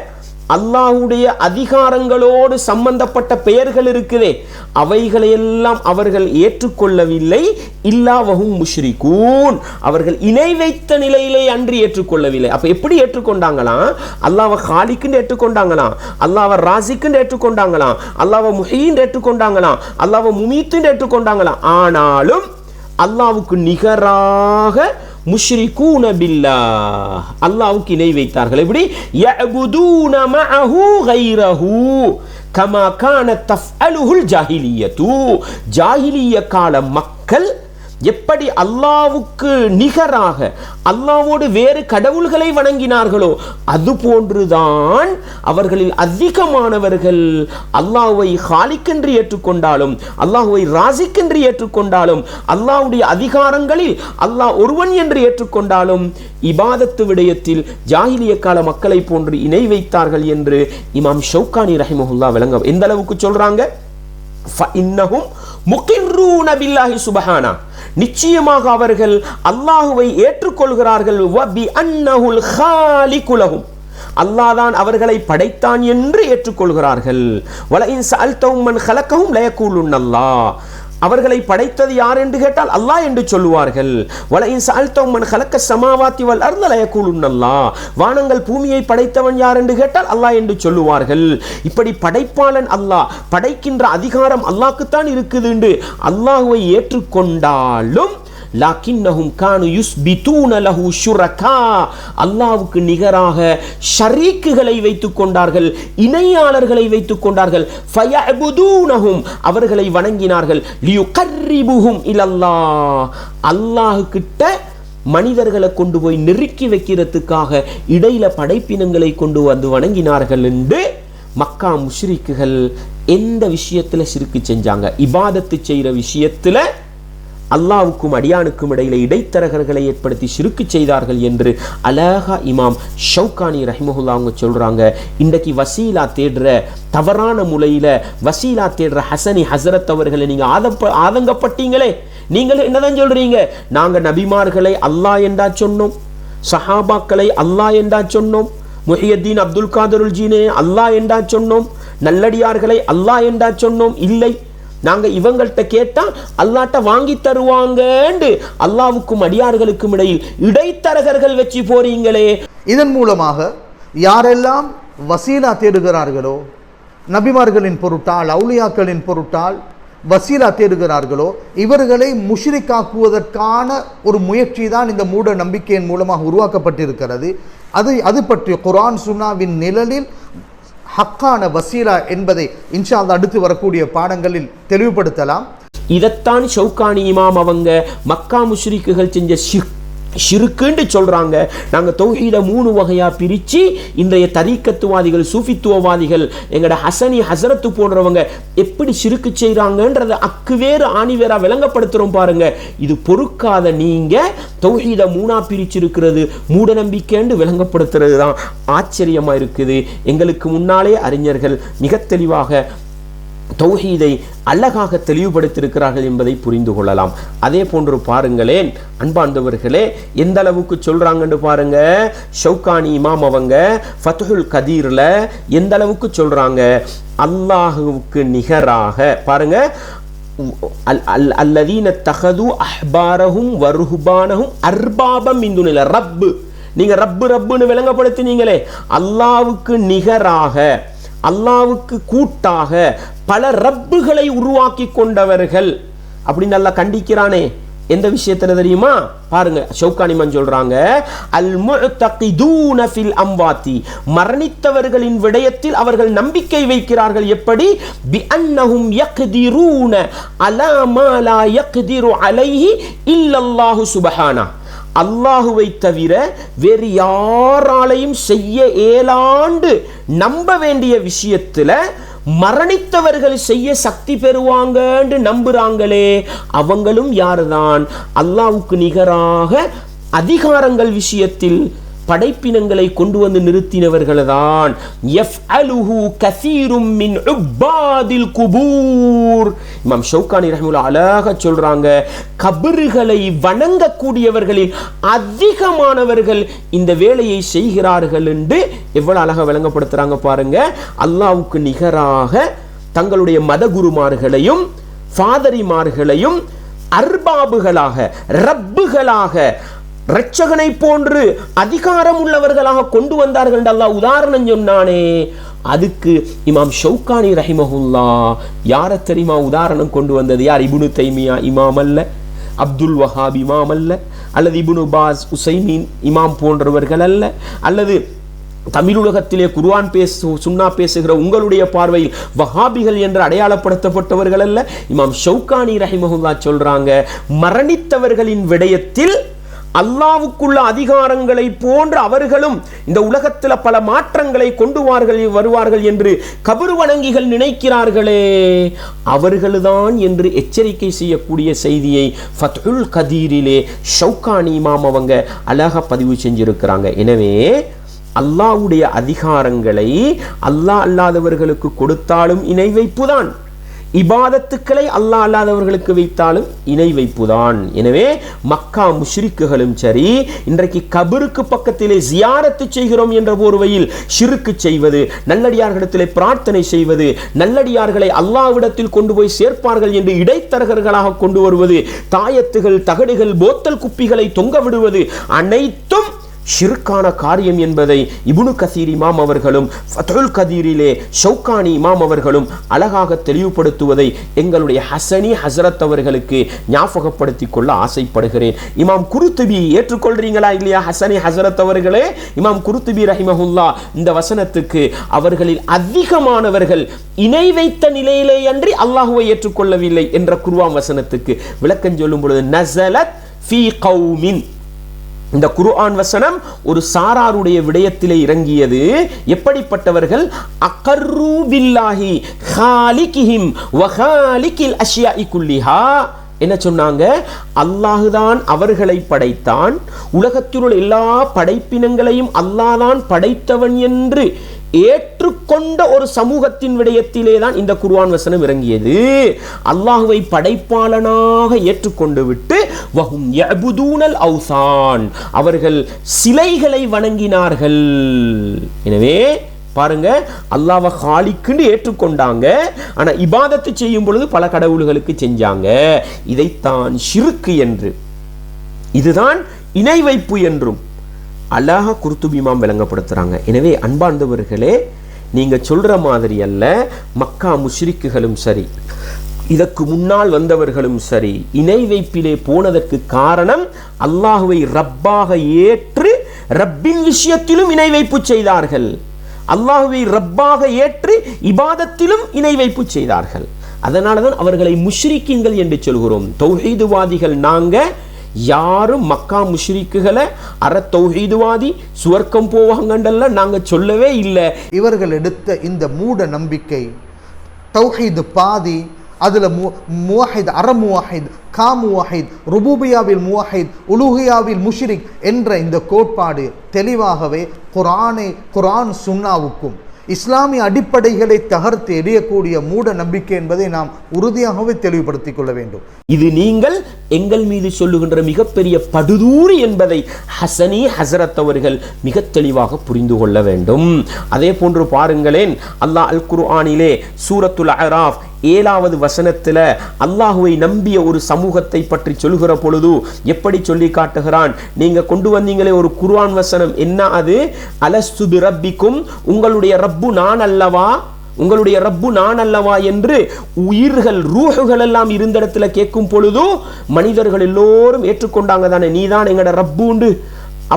அல்லாஹுடைய அதிகாரங்களோடு சம்பந்தப்பட்ட பெயர்கள் இருக்குதே, அவைகளையெல்லாம் அவர்கள் ஏற்றுக்கொள்ளவில்லை. இல்லா வஹும் முஷ்ரிகூன், அவர்கள் இணை வைத்த நிலையிலே அன்றி ஏற்றுக்கொள்ளவில்லை. அப்ப எப்படி ஏற்றுக்கொண்டாங்களாம்? அல்லாஹ்வை காலிக்குன்னு ஏற்றுக்கொண்டாங்களாம், அல்லாஹ்வை ராஸிக்குன்னு ஏற்றுக்கொண்டாங்களாம், அல்லாஹ்வை முஹீன்னு ஏற்றுக்கொண்டாங்களாம், அல்லாஹ்வை முமீத்துன்னு ஏற்றுக்கொண்டாங்களாம். ஆனாலும் அல்லாஹ்வுக்கு நிகராக முஷ்ரிகூன பில்லாஹ், அல்லாஹ்வுக்கு இணை வைத்தார்கள். எப்படி? யஅபுதூன மஅஹு கைரஹு கமா கானத் தஃஅலுஹுல் ஜாஹிலியத்து, ஜாஹிலிய கால மக்கள் எப்படி அல்லாஹ்வுக்கு நிகராக அல்லாஹ்வோடு வேறு கடவுள்களை வணங்கினார்களோ அது போன்றுதான் அவர்களில் அதிகமானவர்கள் அல்லாஹ்வை காலிக்கென்று ஏற்றுக்கொண்டாலும், அல்லாஹ்வை ராஸிக்கென்று ஏற்றுக்கொண்டாலும், அல்லாஹ்வுடைய அதிகாரங்களில் அல்லாஹ் ஒருவன் என்று ஏற்றுக்கொண்டாலும் இபாதத்து விடயத்தில் ஜாஹிலிய கால மக்களை போன்று இணை வைத்தார்கள் என்று இமாம் ஷௌகானி ரஹிமஹுல்லாஹ் விளங்க எந்த அளவுக்கு சொல்றாங்க? ஃபஇன்னஹும் முகிர்ரூன பில்லாஹி சுப்ஹானா, நிச்சயமாக அவர்கள் அல்லாஹுவை ஏற்றுக்கொள்கிறார்கள். வ பி அன்னஹுல் காலிகு லஹும், அல்லாஹ் தான் அவர்களை படைத்தான் என்று ஏற்றுக்கொள்கிறார்கள். வல இன் சஅல்தஹும் மன் ஹலகஹும் லயகூலுன்னல்லாஹ், அவர்களை படைத்தது யார் என்று கேட்டால் அல்லாஹ் என்று சொல்லுவார்கள். வல இன் சஅல்தஹும் மன் ஹலக ஸமாவாத்தி வல் அர்த லயகூலுன்னல்லாஹ், வானங்கள் பூமியை படைத்தவன் யார் என்று கேட்டால் அல்லாஹ் என்று சொல்லுவார்கள். இப்படி படைப்பாளன் அல்லாஹ், படைக்கின்ற அதிகாரம் அல்லாஹ்க்குத்தான் இருக்குது என்று அல்லாஹ்வை ஏற்றுக்கொண்டாலும் லாக்கின்னஹும் கானு யுஸ்பிதூன லஹு ஷுரகா, அல்லாஹ்வுக்கு நிகராக ஷரீக்குகளை வைத்துக் கொண்டார்கள், இணையாளர்களை வைத்துக் கொண்டார்கள். ஃபயஅபுதூனஹும், அவர்களை வணங்கினார்கள். லியுகர்ரிபுஹும் இலல்லாஹ், அல்லாஹ் கிட்ட மனிதர்களை கொண்டு போய் நெருக்கி வைக்கிறதுக்காக இடையில படைப்பினங்களை கொண்டு வந்து வணங்கினார்கள் என்று மக்கா முஷ்ரிக்குகள் எந்த விஷயத்துல ஷிர்க் செஞ்சாங்க? இபாதத்து செய்யற விஷயத்துல அல்லாஹ்வுக்கும் அடியானுக்கும் இடையில இடைத்தரகர்களை ஏற்படுத்தி ஷிர்க் செய்தார்கள் என்று அழகா இமாம் ஷௌகானி ரஹிமஹுல்லாஹ் அவங்க சொல்றாங்க. இன்றைக்கு வசீலா தேடுற, தவறான முறையில வசீலா தேடுற ஹசனி ஹசரத் அவர்களை நீங்க ஆதங்கப்பட்டீங்களே, நீங்கள் என்னதான் சொல்றீங்க? நாங்க நபிமார்களை அல்லாஹ் என்றா சொன்னோம், சஹாபாக்களை அல்லாஹ் என்றா சொன்னோம், முஹியத்தீன் அப்துல் காதருல் ஜீனே அல்லாஹ் என்றா சொன்னோம், நல்லடியார்களை அல்லாஹ் என்றா சொன்னோம். இல்லை, நாங்க இவங்கள்ட்ட கேட்டா அல்லாஹ்ட்ட வாங்கி தருவாங்கன்னு அல்லாஹ்வுக்கும் அடியார்களுக்கும் இடையில் இடைத்தரகர்கள் வச்சு போறீங்களே. இதன் மூலமாக யாரெல்லாம் வசீலா தேடுகிறார்களோ, நபிமார்களின் பொருட்டால், அவுலியாக்களின் பொருட்டால் வசீலா தேடுகிறார்களோ, இவர்களை முஷ்ரிக்காக்குவதற்கான ஒரு முயற்சி தான் இந்த மூட நம்பிக்கையின் மூலமாக உருவாக்கப்பட்டிருக்கிறது. அது பற்றி குர்ஆன் சுன்னாவின் நிழலில் ஹக்கான வசீலா என்பதை இன்ஷா அல்லாஹ் அடுத்து வரக்கூடிய பாடங்களில் தெளிவுபடுத்தலாம். இதைத்தான் ஷௌகானி இமாம் அவங்க மக்கா முஷ்ரிக்குகள் செஞ்ச ஷிர்க்குன்னு சொல்றாங்க. நாங்கள் தௌஹீதை 3 வகையா பிரிச்சு இன்றைய தரீக்கத்துவாதிகள், சூஃபித்துவவாதிகள், எங்கட ஹசனி ஹசரத்து போன்றவங்க எப்படி ஷிர்க்கு செய்றாங்கன்றத அக்குவேறு ஆணிவேரா விளங்கப்படுத்துறோம் பாருங்க. இது பொறுக்காத நீங்க தௌஹீதை 3ஆ பிரிச்சிருக்கிறது மூட நம்பிக்கைன்னு விளங்கப்படுத்துறது தான் ஆச்சரியமா இருக்குது. எங்களுக்கு முன்னாலே அறிஞர்கள் மிக தெளிவாக தௌஹீதை அழகாக தெளிவுபடுத்தியிருக்கிறார்கள் என்பதை புரிந்து கொள்ளலாம். அதே போன்று பாருங்களேன் அன்பார்ந்தவர்களே, எந்த அளவுக்கு சொல்றாங்கன்னு பாருங்க. ஷௌகானி இமாம் அவங்க ஃபத்ஹுல் கதீர்ல எந்த அளவுக்கு சொல்றாங்க, அல்லாஹுவுக்கு நிகராக பாருங்க, அல்லதீன தஹது அஹ்பாரஹும் வருஹ்பானஹும் அர்பாபம் மின் துனில்லா. ரப்பு, நீங்க ரப்பு ரப்புன்னு விளங்கப்படுத்தினீங்களே, அல்லாஹ்வுக்கு நிகராக, அல்லாஹ்வுக்கு கூட்டாக பல ரப்புகளை உருவாக்கி கொண்டவர்கள் அப்படின்னு நல்லா கண்டிக்கிறானே. எந்த விஷயத்துல தெரியுமா? பாருங்க, ஷௌகானி மன் சொல்றாங்க, அல் முஅ்தகிதூன ஃபில் அம்வாத்தி, மரணித்தவர்களின் விடயத்தில் அவர்கள் நம்பிக்கை வைக்கிறார்கள். எப்படி? பி அன்னஹும் யக்திரூன அலா மா லா யக்திரு அலைஹி இல்லல்லாஹு சுப்ஹானஹு, அல்லாஹுவை தவிர வேறு யாராலையும் செய்ய இயலாண்டு நம்ப வேண்டிய விஷயத்துல மரணித்தவர்கள் செய்ய சக்தி பெறுவாங்கன்னு நம்புறாங்களே, அவங்களும் யாருதான்? அல்லாஹ்வுக்கு நிகராக அதிகாரங்கள் விஷயத்தில் படைப்பினங்களை கொண்டு வந்து நிறுத்தினவர்கள் தான். யஃஅலுஹு கஸீரும் மின் உப்பாதில் குபூர். இமாம் ஷௌகானி ரஹ்மத்துல்லாஹி அலைஹி சொல்றாங்க, கபறுகளை வணங்கக்கூடியவர்களில் அதிகமானவர்கள் இந்த வேலையை செய்கிறார்கள் என்று எவ்வளவு அழகாக விளங்கப்படுத்துறாங்க பாருங்க. அல்லாஹ்வுக்கு நிகராக தங்களுடைய மதகுருமார்களையும் ஃபாதரிமார்களையும் அர்பாபுகளாக, ரப்புகளாக, இரட்சகனை போன்று அதிகாரம் உள்ளவர்களாக கொண்டு வந்தார்கள் என்று அல்லாஹ் உதாரணம் சொன்னானே. அதுக்கு இமாம் ஷௌகானி ரஹிமஹுல்லா யாரை தெரியுமா உதாரணம் கொண்டு வந்தது? யார்? இப்னு தைமியா இமாம் அல்ல, அப்துல் வஹாப் இமாம் அல்ல, அல்லது இப்னு பாஸ் உசைமீன் இமாம் போன்றவர்கள் அல்ல, அல்லது தமிழுலகத்திலே குர்ஆன் சுன்னா பேசுகிற உங்களுடைய பார்வையில் வஹாபிகள் என்று அடையாளப்படுத்தப்பட்டவர்கள் அல்ல. இமாம் ஷௌகானி ரஹிமஹுல்லா சொல்றாங்க, மரணித்தவர்களின் விடயத்தில் அல்லாஹ்வுக்குள்ள அதிகாரங்களை போன்று அவர்களும் இந்த உலகத்தில் பல மாற்றங்களை கொண்டு வருவார்கள் என்று கபர் வணங்கிகள் நினைக்கிறார்களே, அவர்கள்தான் என்று எச்சரிக்கை செய்யக்கூடிய செய்தியை ஃபத்ஹுல் கதீரிலே ஷௌகானி இமாம் அவங்க அழகா பதிவு செஞ்சிருக்கிறாங்க. எனவே அல்லாஹ்வுடைய அதிகாரங்களை அல்லாஹ் அல்லாதவர்களுக்கு கொடுத்தாலும் இணை வைப்புதான், இபாதத்துக்களை அல்லாஹ் அல்லாதவர்களுக்கு வைத்தாலும் இணை வைப்புதான். எனவே மக்கா முஷ்ரிக்குகளும் சரி, இன்றைக்கு கபருக்கு பக்கத்திலே ஜியாரத்து செய்கிறோம் என்ற போர்வையில் ஷிர்க்கு செய்வது, நல்லடியார்களிடத்திலே பிரார்த்தனை செய்வது, நல்லடியார்களை அல்லாஹ்விடத்தில் கொண்டு போய் சேர்ப்பார்கள் என்று இடைத்தரகர்களாக கொண்டு வருவது, தாயத்துகள், தகடுகள், போத்தல் குப்பிகளை தொங்க விடுவது, அனைத்தும் ஷிர்கான காரியம் என்பதை இப்னு கஸீர் இமாம் அவர்களும் ஃபத்ஹுல் கதீரிலே ஷௌகானி இமாம் அவர்களும் அழகாக தெளிவுபடுத்துவதை எங்களுடைய ஹசனி ஹஸ்ரத் அவர்களுக்கு ஞாபகப்படுத்திக் கொள்ள ஆசைப்படுகிறேன். இமாம் குருத்துபி ஏற்றுக்கொள்றீங்களா இல்லையா? ஹசனி ஹஸ்ரத் அவர்களே, இமாம் குருத்துபி ரஹிமஹுல்லா இந்த வசனத்துக்கு அவர்களில் அதிகமானவர்கள் இணை வைத்த நிலையிலே அன்றி அல்லாஹுவை ஏற்றுக்கொள்ளவில்லை என்ற குர்ஆன் வசனத்துக்கு விளக்கம் சொல்லும் பொழுது, நஸலத் ஃபீ கௌமின், இந்த குர்ஆன் வசனம் ஒரு சாராருடைய விடயத்திலே இறங்கியது. எப்படிப்பட்டவர்கள்? அகர்ரு பில்லாஹி காலிகிஹிம் வ காலிகில் அஷ்யாஇ குல்லிஹா. என்ன சொன்னாங்க? அல்லாஹுதான் அவர்களை படைத்தான், உலகத்தில் உள்ள எல்லா படைப்பினங்களையும் அல்லாஹ்தான் படைத்தவன் என்று ஏற்றுக்கொண்ட ஒரு சமூகத்தின் விடயத்திலே தான் இந்த குர்ஆன் வசனம் இறங்கியது. அல்லாஹ்வை படைப்பாளனாக ஏற்றுக்கொண்டு விட்டு வஹும் யஅபுதூனல் அவ்சான், அவர்கள் சிலைகளை வணங்கினார்கள். எனவே பாருங்க, அல்லாஹ்வை காலிக்குன்னு ஏற்றுக்கொண்டாங்க, ஆனா இபாதத்து செய்யும் பொழுது பல கடவுள்களுக்கு செஞ்சாங்க. இதைத்தான் ஷிர்க் என்று, இதுதான் இணை வைப்பு என்றும் அல்லாஹ் குர்துபி இமாம் விளங்கப்படுத்துறாங்க. எனவே அன்பார்ந்தவர்களே, நீங்க சொல்ற மாதிரி அல்ல, மக்கா முஷ்ரிக்குகளும் சரி, இதற்கு முன்னால் வந்தவர்களும் சரி, இணை வைப்பிலே போனதற்கு காரணம் அல்லாஹுவை ரப்பாக ஏற்று ரப்பின் விஷயத்திலும் இணை வைப்பு செய்தார்கள், அல்லாஹுவை ரப்பாக ஏற்று இபாதத்திலும் இணை வைப்பு செய்தார்கள். அதனாலதான் அவர்களை முஷ்ரிக்கீன்கள் என்று சொல்கிறோம். தௌஹீதுவாதிகள் நாங்க யாரும் மக்கா முஷ்ரிக்குகளை அற தௌஹீதுவாதி சுவர்க்கம் போவாங்கன்றெல்லாம் நாங்க சொல்லவே இல்லை. இவர்கள் எடுத்த இந்த மூட நம்பிக்கை, தௌஹீது பாதி, அதுல முவஹித், அரமுவஹித், காமுவஹித், ருபூபியாவில் முவஹித், உலூஹியாவில் முஷ்ரிக் என்ற இந்த கோட்பாடு தெளிவாகவே குர்ஆன் சுன்னாவுக்கும் இஸ்லாமிய அடிப்படைகளை தகர்த்து எறியக்கூடிய மூட நம்பிக்கை என்பதை நாம் உறுதியாகவே தெளிவுபடுத்திக் கொள்ள வேண்டும். இது நீங்கள் எங்கள் மீது சொல்லுகின்ற மிகப்பெரிய படுதூறு என்பதை ஹசனி ஹசரத் அவர்கள் மிக தெளிவாக புரிந்து கொள்ள வேண்டும். அதே போன்று பாருங்களேன், அல்லாஹ் அல் குர்ஆனிலே சூரத்துல் அராஃப் 7வது வசனத்துல அல்லாஹுவை நம்பிய ஒரு சமூகத்தை பற்றி சொல்கிற பொழுது எப்படி சொல்லி காட்டுகிறான்? நீங்க கொண்டு வந்தீங்களே ஒரு குர்ஆன் வசனம், என்ன அது? அலஸ்து பி ரப்பிக்கும், உங்களுடைய ரப்பு நான் அல்லவா, உங்களுடைய ரப்பு நான் அல்லவா என்று உயிர்கள் ரூஹுகள் எல்லாம் இருந்த இடத்துல கேட்கும் பொழுது மனிதர்கள் எல்லோரும் ஏற்றுக்கொண்டாங்க தானே, நீதான் எங்கட ரப்பு உண்டு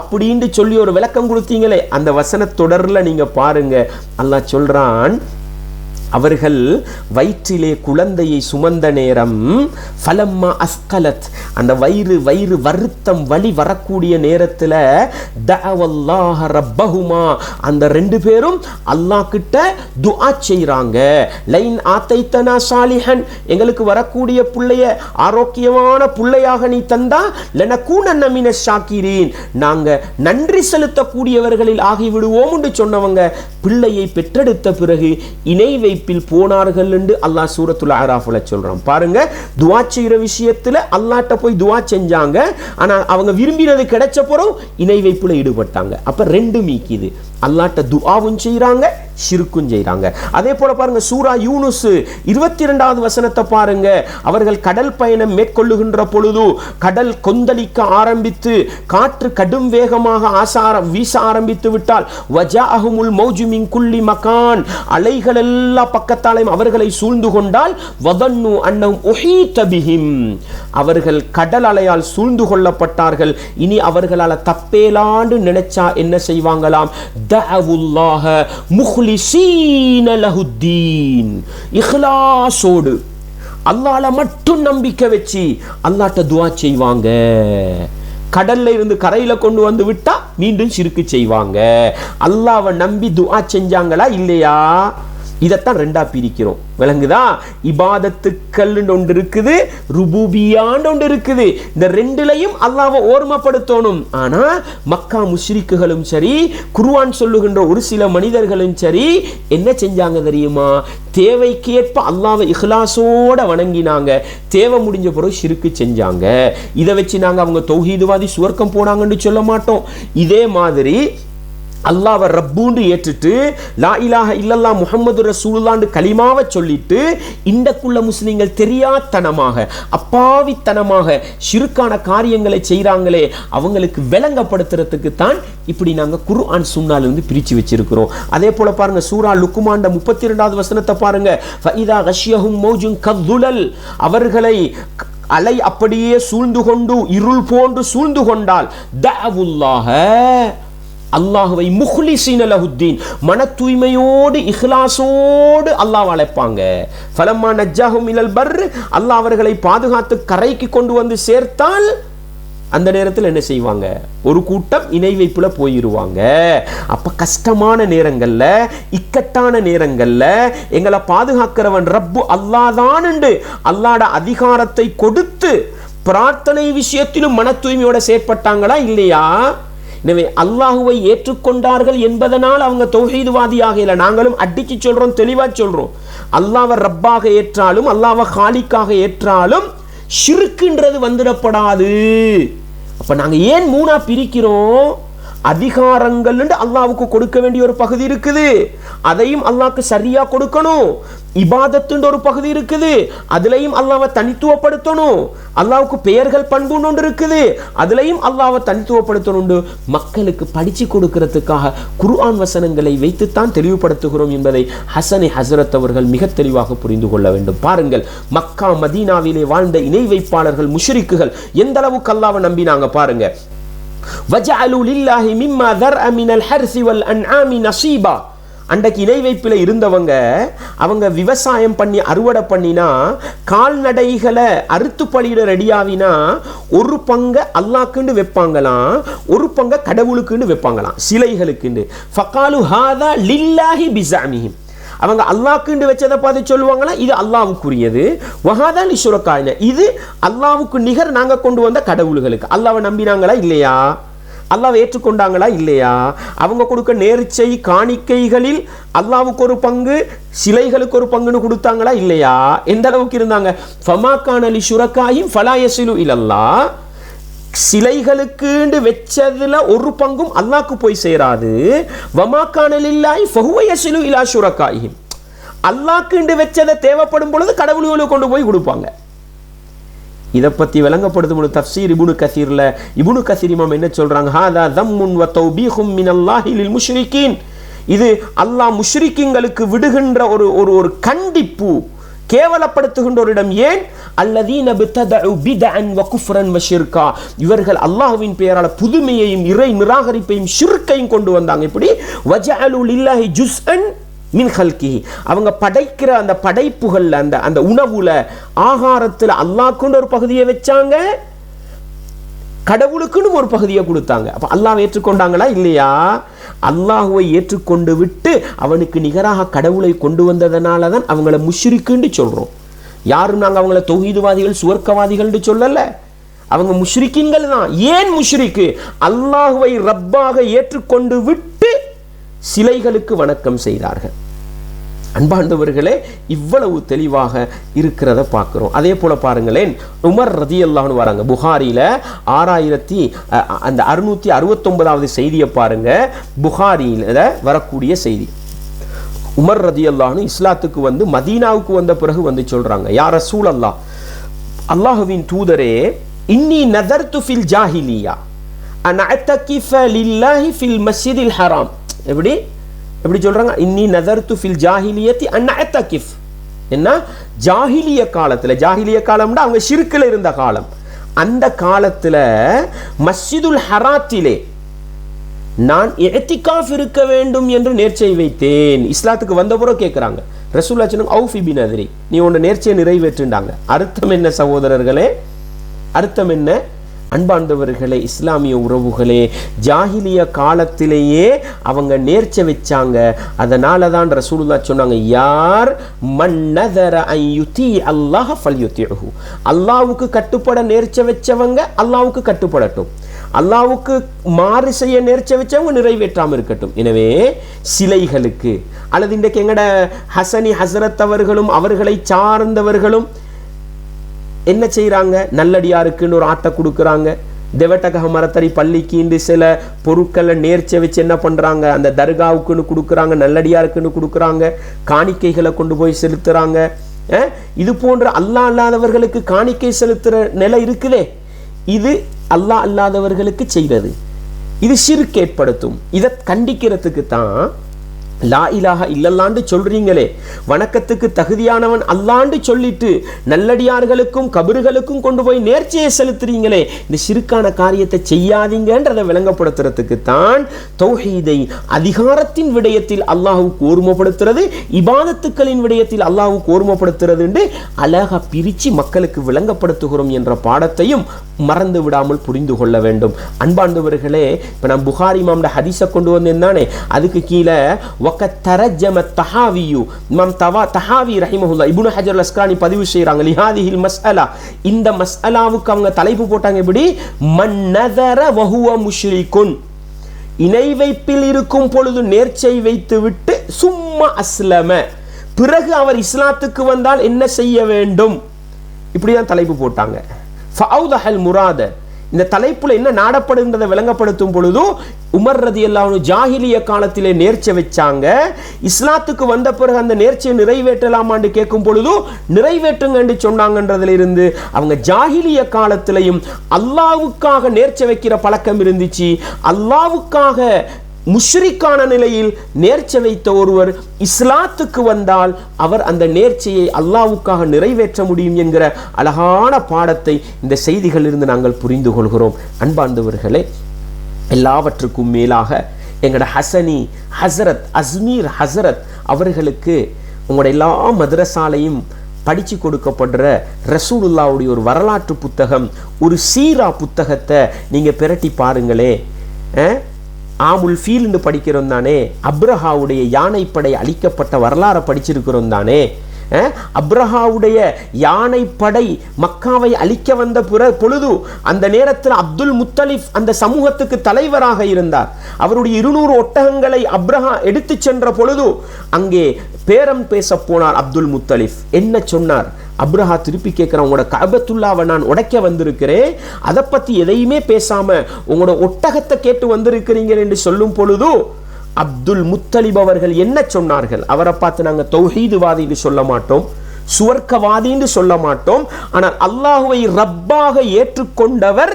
அப்படின்னு சொல்லி ஒரு விளக்கம் கொடுத்தீங்களே. அந்த வசன தொடர்ல நீங்க பாருங்க, அல்லாஹ் சொல்றான், அவர்கள் வயிற்றிலே குழந்தையை சுமந்த நேரம் ஃபலம்மா அஸ்கலத், அந்த வயிறு வருத்தம் வலி வரக்கூடிய நேரத்தில் தஅவல்லாஹ ரப்பஹுமா, அந்த ரெண்டு பேரும் அல்லாஹ் கிட்ட துஆ செய்றாங்க. லைன் ஆத்தைத்தனா சாலிஹன், எங்களுக்கு வரக்கூடிய பிள்ளைய ஆரோக்கியமான பிள்ளையாக நீ தந்தா லனகூனன்ன மினஷ் ஷாக்கிரீன், நாங்க நன்றி செலுத்தக்கூடியவர்களில் ஆகிவிடுவோம் என்று சொன்னவங்க பிள்ளையை பெற்றெடுத்த பிறகு இணை வைப்பில் போனார்கள் என்று அல்லாஹ் சூரத்துல் அராஃப்ல சொல்றான். பாருங்க, துஆ செய்யற விஷயத்துல அல்லாஹ்ட்ட போய் துஆ செஞ்சாங்க, ஆனா அவங்க விரும்பினது கிடைச்ச பிறகு இணை வைப்புல ஈடுபட்டாங்க. அப்ப ரெண்டு மீக்குது, அல்லாஹ்ட்ட துஆவும் செய்றாங்க, ஷிர்க்கும் செய்றாங்க. அதே போல பாருங்க, சூரா யூனுஸ் 22வது வசனத்தை பாருங்க, அவர்கள் கடல் பயணம் மேற்கொள்ளுகின்ற பொழுது கடல் கொந்தளிக்க ஆரம்பித்து காற்று கடும் வேகமாக வீச ஆரம்பித்து விட்டால் வஜாஅஹுமுல் மௌஜு மின் குல்லி மகான், அலைகள் எல்லா பக்கத்தாலையும் அவர்களை சூழ்ந்து கொண்டால் வதன்னு அன்னஹும் உஹீத பிஹிம், அவர்கள் கடல் அலையால் சூழ்ந்து கொள்ளப்பட்டார்கள். இனி அவர்களால் தப்பேலாண்டு நினைச்சா என்ன செய்வாங்களாம்? தஅவுல்லாஹ முஹ்லிஸீன லஹுத்தீன், இஹ்லாஸோடு அல்லாஹ்ல மட்டும் நம்பிக்கை வச்சு அல்லாஹ்ட்ட துஆ செய்வாங்க. கடல்ல இருந்து கரையில கொண்டு வந்து விட்டா மீண்டும் ஷிர்க் செய்வாங்க. அல்லாஹ்வை நம்பி துஆ செஞ்சாங்களா இல்லையா? இதைத்தான் ரெண்டா பிரிக்கிறோம். விளங்குதா? இபாதத்துக்கள் ஒன்று இருக்குது, ருபூபியான்னு ஒன்று இருக்குது. இந்த ரெண்டுலையும் அல்லாஹ்வை ஓர்மப்படுத்தணும். ஆனா மக்கா முஷ்ரிக்குகளும் சரி, குர்ஆன் சொல்லுகின்ற ஒரு சில மனிதர்களும் சரி, என்ன செஞ்சாங்க தெரியுமா? தேவைக்கேற்ப அல்லாஹ்வை இஹ்லாஸோட வணங்கினாங்க, தேவை முடிஞ்ச பிறகு ஷிர்க் செஞ்சாங்க. இதை வச்சு நாங்க அவங்க தௌஹீதுவாதி சுவர்க்கம் போனாங்கன்னு சொல்ல மாட்டோம். இதே மாதிரி அல்லாஹ்வை ரப்புன்னு ஏற்றுட்டு லா இலாஹ இல்லல்லாஹ் முஹம்மது ரசூலுல்லாஹ்னு கலிமாவை சொல்லிட்டு இந்தக்குள்ள முஸ்லிம்கள் தெரியாதனமாக அப்பாவித்தனமாக ஷிர்கான காரியங்களை செய்றாங்களே, அவங்களுக்கு விளங்கப்படுத்துறதுக்கு தான் இப்படி நாங்க குர்ஆன் சுன்னால இருந்து பிரிச்சு வச்சிருக்கிறோம். அதே போல பாருங்க, சூரா லுக்மான் 32வது வசனத்தை பாருங்க, ஃபஇதா கஷியஹும் மௌஜுன் கதுலல், அவர்களை அலை அப்படியே சூழ்ந்து கொண்டு இருள் போன்று சூழ்ந்து கொண்டால் தஅவுல்லாஹ, அல்லாஹுவை முஹ்லிஸீன லஹுத்தீன், மன தூய்மையோடு இஹ்லாஸோடு அல்லாஹ் அழைப்பாங்க. ஃபலம்மா நஜ்ஜாஹும் இலல் பர், அல்லாஹ் அவர்களை பாதுகாத்து கரைக்கு கொண்டு வந்து சேர்த்தால் அந்த நேரத்தில் என்ன செய்வாங்க? ஒரு கூட்டம் இணை வைப்புல போயிருவாங்க. அப்ப கஷ்டமான நேரங்கள்ல, இக்கட்டான நேரங்கள்ல எங்களை பாதுகாக்கிறவன் ரப்பு அல்லாஹ் தான் என்று அல்லாஹ்ட அதிகாரத்தை கொடுத்து பிரார்த்தனை விஷயத்திலும் மன தூய்மையோட செயற்பட்டாங்களா இல்லையா? எனவே அல்லாஹுவை ஏற்றுக்கொண்டார்கள் என்பதனால் அவங்க தௌஹீதுவாதியாக இல்லை. நாங்களும் அடிச்சு சொல்றோம், தெளிவா சொல்றோம். அல்லாஹ்வை ரப்பாக ஏற்றாலும் அல்லாஹ்வை காலிக்காக ஏற்றாலும் ஷிர்க்குன்றது வந்துடப்படாது. அப்ப நாங்க ஏன் மூணா பிரிக்கிறோம்? அதிகாரங்கள் அல்லாஹ்வுக்கு கொடுக்க வேண்டிய ஒரு பகுதி இருக்குது, அதையும் அல்லாஹ்க்கு சரியா கொடுக்கணும். இபாதத்துன்ற ஒரு பகுதி இருக்குது, அதுலயும் அல்லாஹ்வை தனித்துவப்படுத்தணும். அல்லாஹ்வுக்கு பெயர்கள் பண்புன்னு ஒன்று இருக்குது, அதுலயும் அல்லாஹ்வை தனித்துவப்படுத்தணும். மக்களுக்கு படிச்சு கொடுக்கிறதுக்காக குர்ஆன் வசனங்களை வைத்துத்தான் தெளிவுபடுத்துகிறோம் என்பதை ஹசனி ஹசரத் அவர்கள் மிக தெளிவாக புரிந்து கொள்ள வேண்டும். பாருங்கள், மக்கா மதீனாவிலே வாழ்ந்த இணை வைப்பாளர்கள் முஷ்ரிக்குகள் எந்த அளவுக்கு அல்லாஹ்வை நம்பினாங்க பாருங்க. வஜஅலு லில்லாஹி மிம்மா தர்அ மினல் ஹர்ஸி வல் அன்ஆமி நஸீபா, அன்றைக்கு இணை வைப்பில் இருந்தவங்க அவங்க விவசாயம் பண்ணி அறுவடை பண்ணினா கால்நடைகளை அறுத்து பலியிட ரெடியாவினா ஒரு பங்கை அல்லாஹ்க்குன்னு வைப்பாங்களாம், ஒரு பங்கை கடவுளுக்குன்னு வைப்பாங்களாம், சிலைகளுக்குன்னு. ஃபகாலு ஹாதா லில்லாஹி பிஸஅமிஹிம், அவங்க அல்லாஹ்க்குன்னு வச்சதை பார்த்து சொல்லுவாங்களா இது அல்லாஹ்வுக்குரியது, வஹாதா லிஷுரகாயின, இது அல்லாஹ்வுக்கு நிகர் நாங்க கொண்டு வந்த கடவுள்களுக்கு. அல்லாஹ்வை நம்பினாங்களா இல்லையா? அல்லாஹ் ஏற்றுக்கொண்டாங்களா இல்லையா? அவங்க கொடுக்க நேர்ச்சை காணிக்கைகளில் அல்லாஹ்வுக்கு ஒரு பங்கு, சிலைகளுக்கு ஒரு பங்குன்னு கொடுத்தாங்களா இல்லையா? எந்த அளவுக்கு இருந்தாங்க? ஃபமா கான லி ஷுரகாஹிம் ஃபலா யஸிலு இலல்லாஹ். சிலைகளுக்கு வெச்சதுல ஒரு பங்கும் அல்லாஹ்க்கு போய் சேராது. வமா கான லில்லாஹி ஃபஹுவ யஸிலு இலா ஷுரகாஹிம். அல்லாஹ்க்கு வெச்சதை தேவைப்படும் பொழுது கடவுள்களுக்கு கொண்டு போய் கொடுப்பாங்க. இதை பற்றி விளங்கப்படுத்தும் தஃப்சீர் இப்னு கஸீர்ல இப்னு கஸீர் இமாம் என்ன சொல்றாங்க? ஹாதா தம்முன் வ தௌபீஹும் மினல்லாஹி லில் முஷ்ரிகீன். இது அல்லாஹ் முஷ்ரிக்கீங்களுக்கு விடுகின்ற ஒரு கண்டிப்பு, கேவலப்படுத்துகின்ற ஒரு இடம். ஏன்? அல்லதீன பிததஉ பிதஅன் வ குஃப்ரன் வ ஷிர்கா. இவர்கள் அல்லாஹ்வின் பெயரால புதுமையையும் இறை நிராகரிப்பையும் ஷிர்கையும் கொண்டு வந்தாங்க. இப்படி வஜஅலு லில்லாஹி ஜுஸ்அன் மின் ஹல்கிஹி. அவங்க படைக்கிற அந்த படைப்புகள்ல அந்த உணவுல ஆகாரத்தில் அல்லாஹ்க்குன்னு ஒரு பகுதியை வச்சாங்க, கடவுளுக்குன்னு ஒரு பகுதியை கொடுத்தாங்க. அப்ப அல்லாஹ் ஏற்றுக்கொண்டாங்களா இல்லையா? அல்லாஹுவை ஏற்றுக்கொண்டு விட்டு அவனுக்கு நிகராக கடவுளை கொண்டு வந்ததனால தான் அவங்கள முஷ்ரிக்குன்னு சொல்றோம். யாரும் நாங்கள் அவங்கள தௌஹீதுவாதிகள் சுவர்க்கவாதிகள் சொல்லல, அவங்க முஷ்ரிக்கீன்கள் தான். ஏன் முஷ்ரிக்கு? அல்லாஹுவை ரப்பாக ஏற்றுக்கொண்டு விட்டு சிலைகளுக்கு வணக்கம் செய்தார்கள். அன்பாண்டவர்களே, இவ்வளவு தெளிவாக இருக்கிறத பார்க்கிறோம். அதே போல பாருங்களேன், உமர் ரதியல்லாஹு அன்ஹு வராங்க. புகாரில 6669வது செய்தியை பாருங்க. புகாரியில வரக்கூடிய செய்தி. உமர் ரதியல்லாஹு அன்ஹு இஸ்லாத்துக்கு வந்து மதீனாவுக்கு வந்த பிறகு வந்து சொல்றாங்க, யா ரசூலல்லாஹ், அல்லாஹ்வின் தூதரே, இன்னி நதர்து ஃபில் ஜாஹிலியா அன் அத்தகிஃப லில்லாஹி ஃபில் மஸ்ஜிதில் ஹராம். எப்படி சொல்றாங்க? இன்னி நதர்து ஃபில் ஜாஹிலியத்தி அன் அத்தகிஃப். என்ன? ஜாஹிலிய காலத்துல, ஜாஹிலிய காலம்னா அவங்க ஷிர்க்ல இருந்த காலம், அந்த காலத்துல மஸ்ஜிதுல் ஹராத்திலே நான் இஅ்திகாஃப் இருக்க வேண்டும் என்று நேர்ச்சை வைத்தேன். இஸ்லாத்துக்கு வந்த பிறகு கேட்கிறாங்க, ரசூலுல்லாஹி சொன்னாங்க, ஔஃபி பினத்ரி, நீ உன்ன நேர்ச்சையை நிறைவேற்றுண்டாங்க. அர்த்தம் என்ன சகோதரர்களே? அர்த்தம் என்ன? அன்பாண்டவர்களே, இஸ்லாமிய உறவுகளே, ஜாஹிலிய காலத்திலேயே அவங்க நேர்ச்சை வச்சாங்க. அதனால தான் ரசூலுல்லாஹ் சொன்னாங்க, யார் மன் நதர அன் யுதி அல்லாஹ் ஃபல்யுதிஹு. அல்லாஹ்வுக்கு கட்டுப்பட நேர்ச்சை வச்சவங்க அல்லாஹ்வுக்கு கட்டுப்படட்டும், அல்லாஹ்வுக்கு மாறு செய்ய நேர்ச்சை வச்சவங்க நிறைவேற்றாம இருக்கட்டும். எனவே சிலைகளுக்கு அல்லது இன்றைக்கு எங்கட ஹசனி ஹசரத் அவர்களும் அவர்களை சார்ந்தவர்களும் என்ன செய்யறாங்க? நல்லடியாருக்குன்னு ஒரு ஆட்டை கொடுக்குறாங்க. தேவட்டகக மரத்தடி பள்ளிக்கு சில பொருட்களை நேர்ச்சை வச்சு என்ன பண்றாங்க? அந்த தர்காவுக்குன்னு கொடுக்குறாங்க, நல்லடியாருக்குன்னு கொடுக்குறாங்க, காணிக்கைகளை கொண்டு போய் செலுத்துறாங்க. இது போன்ற அல்லாஹ் அல்லாதவர்களுக்கு காணிக்கை செலுத்துற நிலை இருக்குதே, இது அல்லாஹ் அல்லாதவர்களுக்கு செய்கிறது. இது ஷிர்க் ஏற்படுத்தும். இதை கண்டிக்கிறதுக்கு தான் லா இலாஹா இல்லல்லான்னு சொல்றீங்களே, வணக்கத்துக்கு தகுதியானவன் அல்லாண்டு சொல்லிட்டு நல்லடியார்களுக்கும் கபறுகளுக்கும் கொண்டு போய் நேர்ச்சையை செலுத்துறீங்களே, இந்த ஷிர்கான காரியத்தை செய்யாதீங்கன்றதை விளங்கப்படுத்துறதுக்கு தான் தௌஹீதை அதிகாரத்தின் விடயத்தில் அல்லாஹ்வுக்கு ஓர்மப்படுத்துறது, இபாதத்துக்களின் விடயத்தில் அல்லாஹ்வுக்கு ஓர்மப்படுத்துறது என்று அழகா பிரிச்சு மக்களுக்கு விளங்கப்படுத்துகிறோம் என்ற பாடத்தையும் மறந்து விடாமல் புரிந்து கொள்ள வேண்டும். அன்பாண்டவர்களே, இப்ப நான் புகாரி இமாம்ட ஹதீஸை கொண்டு வந்தேன் தானே, அதுக்கு கீழே وَكَتَّرَجَّمَ الطَّحَاوِيُّ இமாம் தஹாவி ரஹிமஹுல்லாஹ் இப்னு ஹஜர் அல்-அஸ்கலானி பதிவு செய்றாங்க, லிஹாதிஹில் மஸ்அலா, இந்த மஸ்அலாவுக்கு அவங்க தலைப்பு போட்டாங்க எப்படி? மன் நதர வஹுவ முஷ்ரிகுன், இணை வைப்பில் இருக்கும் பொழுது நேர்ச்சை வைத்து விட்டு சும்மா அஸ்லம, பிறகு அவர் இஸ்லாத்துக்கு வந்தால் என்ன செய்ய வேண்டும்? இப்படிதான் தலைப்பு போட்டாங்க. ஃபஅவ்தஹல் முராத, இந்த தலைப்புல என்ன நாடப்படுகின்றதை விளங்கப்படுத்தும் பொழுது உமர் ரதியல்லாஹு அன்ஹு ஜாஹிலிய காலத்திலே நேர்ச்சை வச்சாங்க, இஸ்லாத்துக்கு வந்த பிறகு அந்த நேர்ச்சையை நிறைவேற்றலாமான்னு கேட்கும் பொழுது நிறைவேற்றுங்க என்று சொன்னாங்கன்றதுல இருந்து அவங்க ஜாஹிலிய காலத்திலையும் அல்லாஹ்வுக்காக நேர்ச்சை வைக்கிற பழக்கம் இருந்துச்சு. அல்லாஹ்வுக்காக முஷ்ரிக்கான நிலையில் நேர்ச்சை வைத்த ஒருவர் இஸ்லாத்துக்கு வந்தால் அவர் அந்த நேர்ச்சையை அல்லாஹ்வுக்காக நிறைவேற்ற முடியும் என்கிற அழகான பாடத்தை இந்த செய்திகளிலிருந்து நாங்கள் புரிந்து கொள்கிறோம். அன்பார்ந்தவர்களே, எல்லாவற்றுக்கும் மேலாக எங்களோட ஹசனி ஹசரத் அஸ்மீர் ஹசரத் அவர்களுக்கு உங்களோட எல்லா மதரசாலையும் படித்து கொடுக்கப்படுற ரசூலுல்லாவுடைய ஒரு வரலாற்று புத்தகம், ஒரு சீரா புத்தகத்தை நீங்கள் பிரட்டி பாருங்களே. ஆமுல் ஃபீல்னு படிக்கிறோம் தானே, அப்ரஹாவுடைய யானைப்படை அழிக்கப்பட்ட வரலாறை படிச்சிருக்கிறோம் தானே, அப்ரஹாவுடைய யானை படை மக்காவை அழிக்க வந்த பொழுது அந்த நேரத்தில் அப்துல் முத்தலிப் அந்த சமூகத்துக்கு தலைவராக இருந்தார். அவருடைய 200 ஒட்டகங்களை அப்ரஹா எடுத்து சென்ற பொழுது அங்கே பேரம் பேச போனார் அப்துல் முத்தலிப். என்ன சொன்னார்? அப்ரஹா திருப்பி கேட்கிறான், உங்களோட கஅபத்துல்லாவை நான் உடைக்க வந்திருக்கிறேன், அதை பத்தி எதையுமே பேசாம உங்களோட ஒட்டகத்தை கேட்டு வந்திருக்கிறீங்க என்று சொல்லும் பொழுது அப்துல் முத்தலிப் அவர்கள் என்ன சொன்னார்கள்? அவரை பார்த்து நாங்கள் தௌஹீதுவாதி சொல்ல மாட்டோம், சுவர்க்கவாதி சொல்ல மாட்டோம், ஆனால் அல்லாஹுவை ரப்பாக ஏற்றுக்கொண்டவர்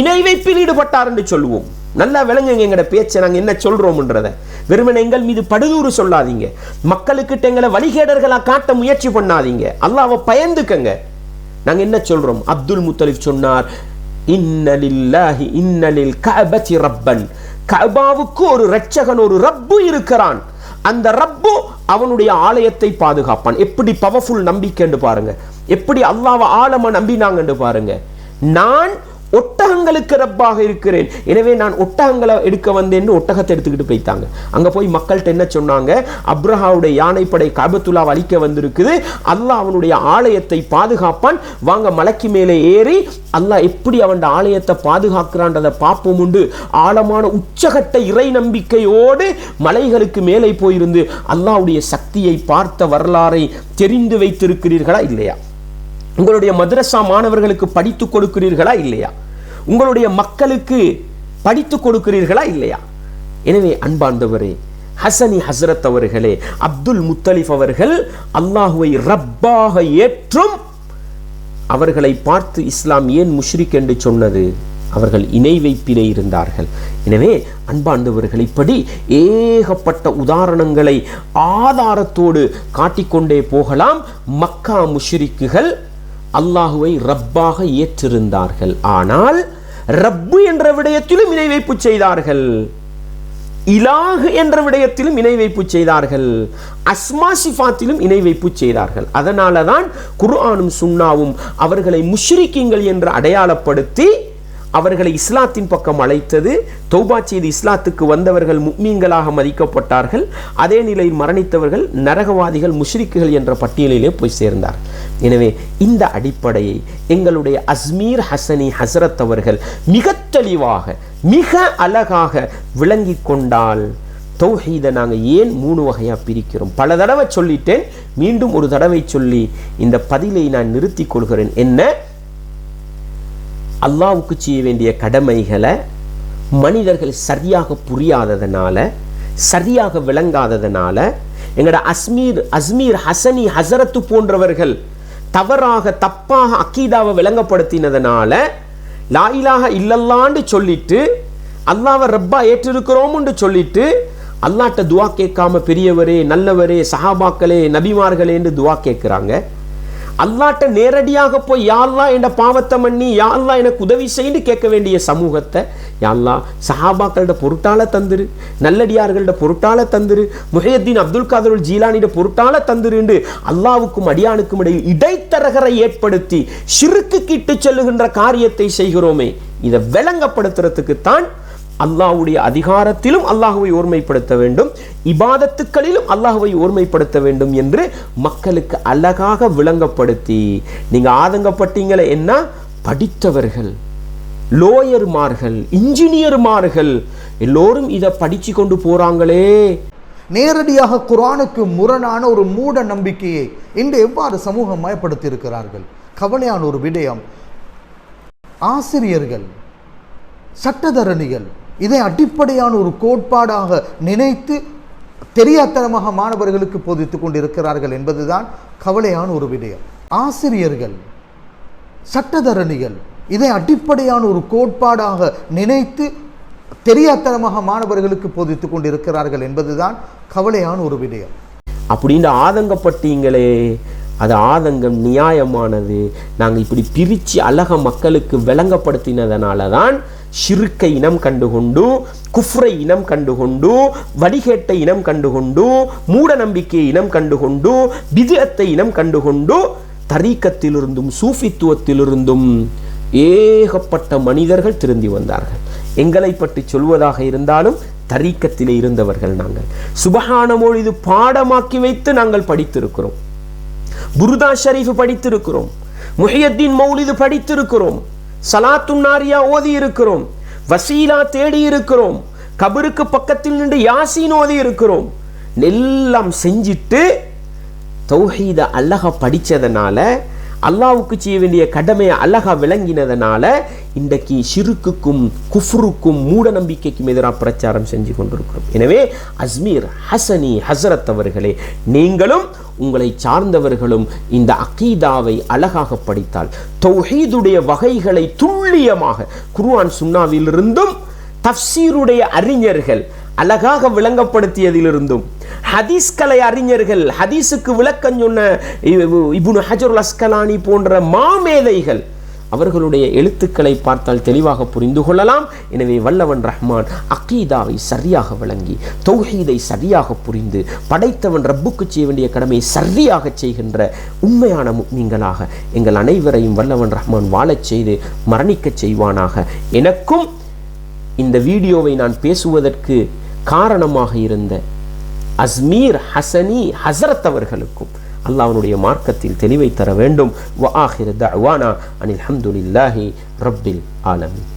இணை வைப்பில் ஈடுபட்டார் என்று சொல்லுவோம். நல்லா விளங்குங்க எங்கட பேச்சை, நாங்கள் என்ன சொல்றோம்ன்றத. வெறுமனே எங்கள் மீது படுதூறு சொல்லாதீங்க, மக்களுக்கிட்ட எங்களை வழிகேடர்களா காட்ட முயற்சி பண்ணாதீங்க, அல்லாஹ்வை பயந்துக்கங்க. நாங்க என்ன சொல்றோம்? அப்துல் முத்தலிப் சொன்னார், இன்னலில்லாஹி இன்னலில் கஅபதி ரப்பன், கஅபாவுக்கு ஒரு இரட்சகன், ஒரு ரப்பு இருக்கிறான், அந்த ரப்பு அவனுடைய ஆலயத்தை பாதுகாப்பான். எப்படி பவர்ஃபுல் நம்பிக்கைன்னு பாருங்க, எப்படி அல்லாஹ்வை ஆழமா நம்பினாங்கன்னு பாருங்க. நான் ஒட்டகங்களுக்கு ரப்பாக இருக்கிறேன், எனவே நான் ஒட்டகங்களை எடுக்க வந்தேன்னு ஒட்டகத்தை எடுத்துக்கிட்டு போயிட்டாங்க. அங்க போய் மக்கள்கிட்ட என்ன சொன்னாங்க? அப்ரஹாவுடைய யானைப்படை கஅபத்துல்லாவை அழிக்க வந்திருக்குது, அல்லாஹ் அவனுடைய ஆலயத்தை பாதுகாப்பான், வாங்க மலைக்கு மேலே ஏறி அல்லாஹ் எப்படி அவன் ஆலயத்தை பாதுகாக்கிறான்றதை பார்ப்போம் உண்டு. ஆழமான உச்சகட்ட இறை நம்பிக்கையோடு மலைகளுக்கு மேலே போயிருந்து அல்லாஹ்வுடைய சக்தியை பார்த்த வரலாறை தெரிந்து வைத்திருக்கிறீர்களா இல்லையா? உங்களுடைய மதரசா மாணவர்களுக்கு படித்து கொடுக்கிறீர்களா இல்லையா? உங்களுடைய மக்களுக்கு படித்து கொடுக்கிறீர்களா இல்லையா? எனவே அன்பார்ந்தவரே, ஹசனி ஹசரத் அவர்களே, அப்துல் முத்தலிப் அவர்கள் அல்லாஹுவை ரப்பாக ஏற்றும் அவர்களை பார்த்து இஸ்லாம் ஏன் முஷ்ரிக் என்று சொன்னது? அவர்கள் இணை வைப்பிலே இருந்தார்கள். எனவே அன்பார்ந்தவர்கள், இப்படி ஏகப்பட்ட உதாரணங்களை ஆதாரத்தோடு காட்டிக்கொண்டே போகலாம். மக்கா முஷ்ரிக்குகள் அல்லாஹுவை ரப்பாக ஏற்றிருந்தார்கள், ஆனால் ரப்பு என்ற விடயத்திலும் இணை வைப்பு செய்தார்கள், இலாஹ் என்ற விடயத்திலும் இணை வைப்பு செய்தார்கள், அஸ்மா சிஃபாத்திலும் இணை வைப்பு செய்தார்கள். அதனால தான் குர்ஆனும் சுன்னாவும் அவர்களை முஷ்ரிக்கீங்கள் என்று அடையாளப்படுத்தி அவர்களை இஸ்லாத்தின் பக்கம் அழைத்தது. தௌபா செய்து இஸ்லாத்துக்கு வந்தவர்கள் முஃமின்களாக மதிக்கப்பட்டார்கள், அதே நிலையில் மரணித்தவர்கள் நரகவாதிகள் முஷ்ரிக்குகள் என்ற பட்டியலிலே போய் சேர்ந்தார். எனவே இந்த அடிப்படையை எங்களுடைய அஸ்மீர் ஹசனி ஹசரத் அவர்கள் மிக தெளிவாக மிக அழகாக விளங்கி கொண்டால், தௌஹீதை நாங்கள் ஏன் 3 வகையாக பிரிக்கிறோம்? பல தடவை சொல்லிட்டேன், மீண்டும் ஒரு தடவை சொல்லி இந்த பதிலை நான் நிறுத்திக் கொள்கிறேன். என்ன? அல்லாஹ்வுக்கு செய்ய வேண்டிய கடமைகளை மனிதர்கள் சரியாக புரியாததனால, சரியாக விளங்காததனால, எங்களோட அஸ்மீர் ஹசனி ஹசரத்து போன்றவர்கள் தவறாக தப்பாக அக்கீதாவை விளங்கப்படுத்தினதனால லா இலாஹ இல்லல்லான்னு சொல்லிட்டு அல்லாஹ்வை ரப்பா ஏற்றிருக்கிறோம்னு சொல்லிட்டு அல்லாஹ்ட்ட துவா கேட்காம பெரியவரே, நல்லவரே, சஹாபாக்களே, நபிமார்களே என்று துவா கேட்குறாங்க. அல்லாஹ்ட்ட நேரடியாக போய் யா அல்லாஹ் என்ற பாவத்தை மன்னி, யா அல்லாஹ் எனக்கு உதவி செய்து கேட்க வேண்டிய சமூகத்தை யா அல்லாஹ் சஹாபாக்களோட பொருட்டால தந்துரு, நல்லடியார்களோட பொருட்டால தந்துரு, முஹையத்தீன் அப்துல் காதர் ஜீலானியோட பொருட்டால தந்துரு என்று அல்லாஹ்வுக்கும் அடியானுக்கும் இடையில் இடைத்தரகரை ஏற்படுத்தி ஷிர்க்கு கிட்டு செல்லுகின்ற காரியத்தை செய்கிறோமே, இதை விளங்கப்படுத்துறதுக்குத்தான் அல்லாஹ்வுடைய அதிகாரத்திலும் அல்லாஹ்வை ஓர்மைப்படுத்த வேண்டும், இபாதத்துக்களிலும் அல்லாஹ்வை ஓர்மைப்படுத்த வேண்டும் என்று மக்களுக்கு அழகாக விளங்கப்படுத்தி, நீங்க ஆதங்கப்பட்டீங்களே என்ன? படித்தவர்கள், லோயர்மார்கள், இன்ஜினியர்மார்கள் எல்லோரும் இதை படிச்சு கொண்டு போறாங்களே. நேரடியாக குர்ஆனுக்கு முரணான ஒரு மூட நம்பிக்கையை இன்று எவ்வாறு சமூகம் மயப்படுத்தி இருக்கிறார்கள்? கவலையான ஒரு விடயம். ஆசிரியர்கள், சட்டத்தரணிகள் இதை அடிப்படையான ஒரு கோட்பாடாக நினைத்து தெரியாத்தனமாக மாணவர்களுக்கு போதித்துக் கொண்டிருக்கிறார்கள் என்பதுதான் கவலையான ஒரு விடயம். ஆசிரியர்கள், சட்டத்தரணிகள் இதை அடிப்படையான ஒரு கோட்பாடாக நினைத்து தெரியாத்தனமாக மாணவர்களுக்கு போதித்துக் கொண்டிருக்கிறார்கள் என்பதுதான் கவலையான ஒரு விடயம். அப்படின்னு ஆதங்கப்பட்டீங்களே, அது ஆதங்கம் நியாயமானது. நாங்கள் இப்படி பிரித்து அழக மக்களுக்கு விளங்கப்படுத்தினதனால தான் ஷிர்க்கை இனம் கண்டுகொண்டு, குஃப்ரை இனம் கண்டுகொண்டு, வடிகேட்டை இனம் கண்டுகொண்டு, மூட நம்பிக்கையை இனம் கண்டுகொண்டு, பித்அத்தை இனம் கண்டுகொண்டு, தரீக்கத்திலிருந்தும் சூஃபித்துவத்திலிருந்தும் ஏகப்பட்ட மனிதர்கள் திருந்தி வந்தார்கள். எங்களை பற்றி சொல்வதாக இருந்தாலும் தரீக்கத்திலே இருந்தவர்கள் நாங்கள். சுபஹான மொழி பாடமாக்கி வைத்து நாங்கள் படித்திருக்கிறோம். புருதா ஷரீஃப் படித்திருக்கிறோம், முஹியத்தீன் மௌலிது படித்திருக்கிறோம், சலாத்துன் நாரியா ஓதி இருக்கிறோம், வசீலா தேடி இருக்கிறோம், கபருக்கு பக்கத்தில் நின்று யாசீன் ஓதி இருக்கிறோம். எல்லாம் செஞ்சிட்டு தௌஹீத அல்லாஹ் படிச்சதனால, அல்லாஹ்வுக்கு செய்ய வேண்டிய கடமையை அல்லாஹ் விளங்கினதனால இன்றைக்கு ஷிருக்குக்கும் குஃப்ருக்கும் மூட நம்பிக்கைக்கும் எதிராக பிரச்சாரம் செஞ்சு கொண்டிருக்கிறோம். எனவே அஸ்மீர் ஹசனி ஹசரத் அவர்களே, நீங்களும் உங்களை சார்ந்தவர்களும் இந்த அகீதாவை அழகாக படித்தால், தௌஹீதுடைய வகைகளை துல்லியமாக குர்ஆன் சுன்னாவிலிருந்தும் தஃப்சீருடைய அறிஞர்கள் அழகாக விளங்கப்படுத்தியதிலிருந்தும், ஹதீஸ் கலை அறிஞர்கள் ஹதீஸுக்கு விளக்கம் சொன்ன இப்னு ஹஜருல் அஸ்கலானி போன்ற மாமேதைகள் அவர்களுடைய எழுத்துக்களை பார்த்தால் தெளிவாக புரிந்து கொள்ளலாம். எனவே வல்லவன் ரஹ்மான் அகீதாவை சரியாக விளங்கி, தௌஹீதை சரியாக புரிந்து, படைத்தவன் ரப்புக்கு செய்ய வேண்டிய கடமையை சரியாக செய்கின்ற உண்மையான முஃமின்களாக எங்கள் அனைவரையும் வல்லவன் ரஹ்மான் வாழச் செய்து மரணிக்கச் செய்வானாக. எனக்கும் இந்த வீடியோவை நான் பேசுவதற்கு காரணமாக இருந்த அஸ்மீர் ஹசனி ஹசரத் அவர்களுக்கும் அல்லாஹ்வுடைய மார்க்கத்தில் தெளிவை தர வேண்டும். வ ஆகிரு தஅவானா அனில் ஹம்துலில்லாஹி ரப்பில் ஆலமீன்.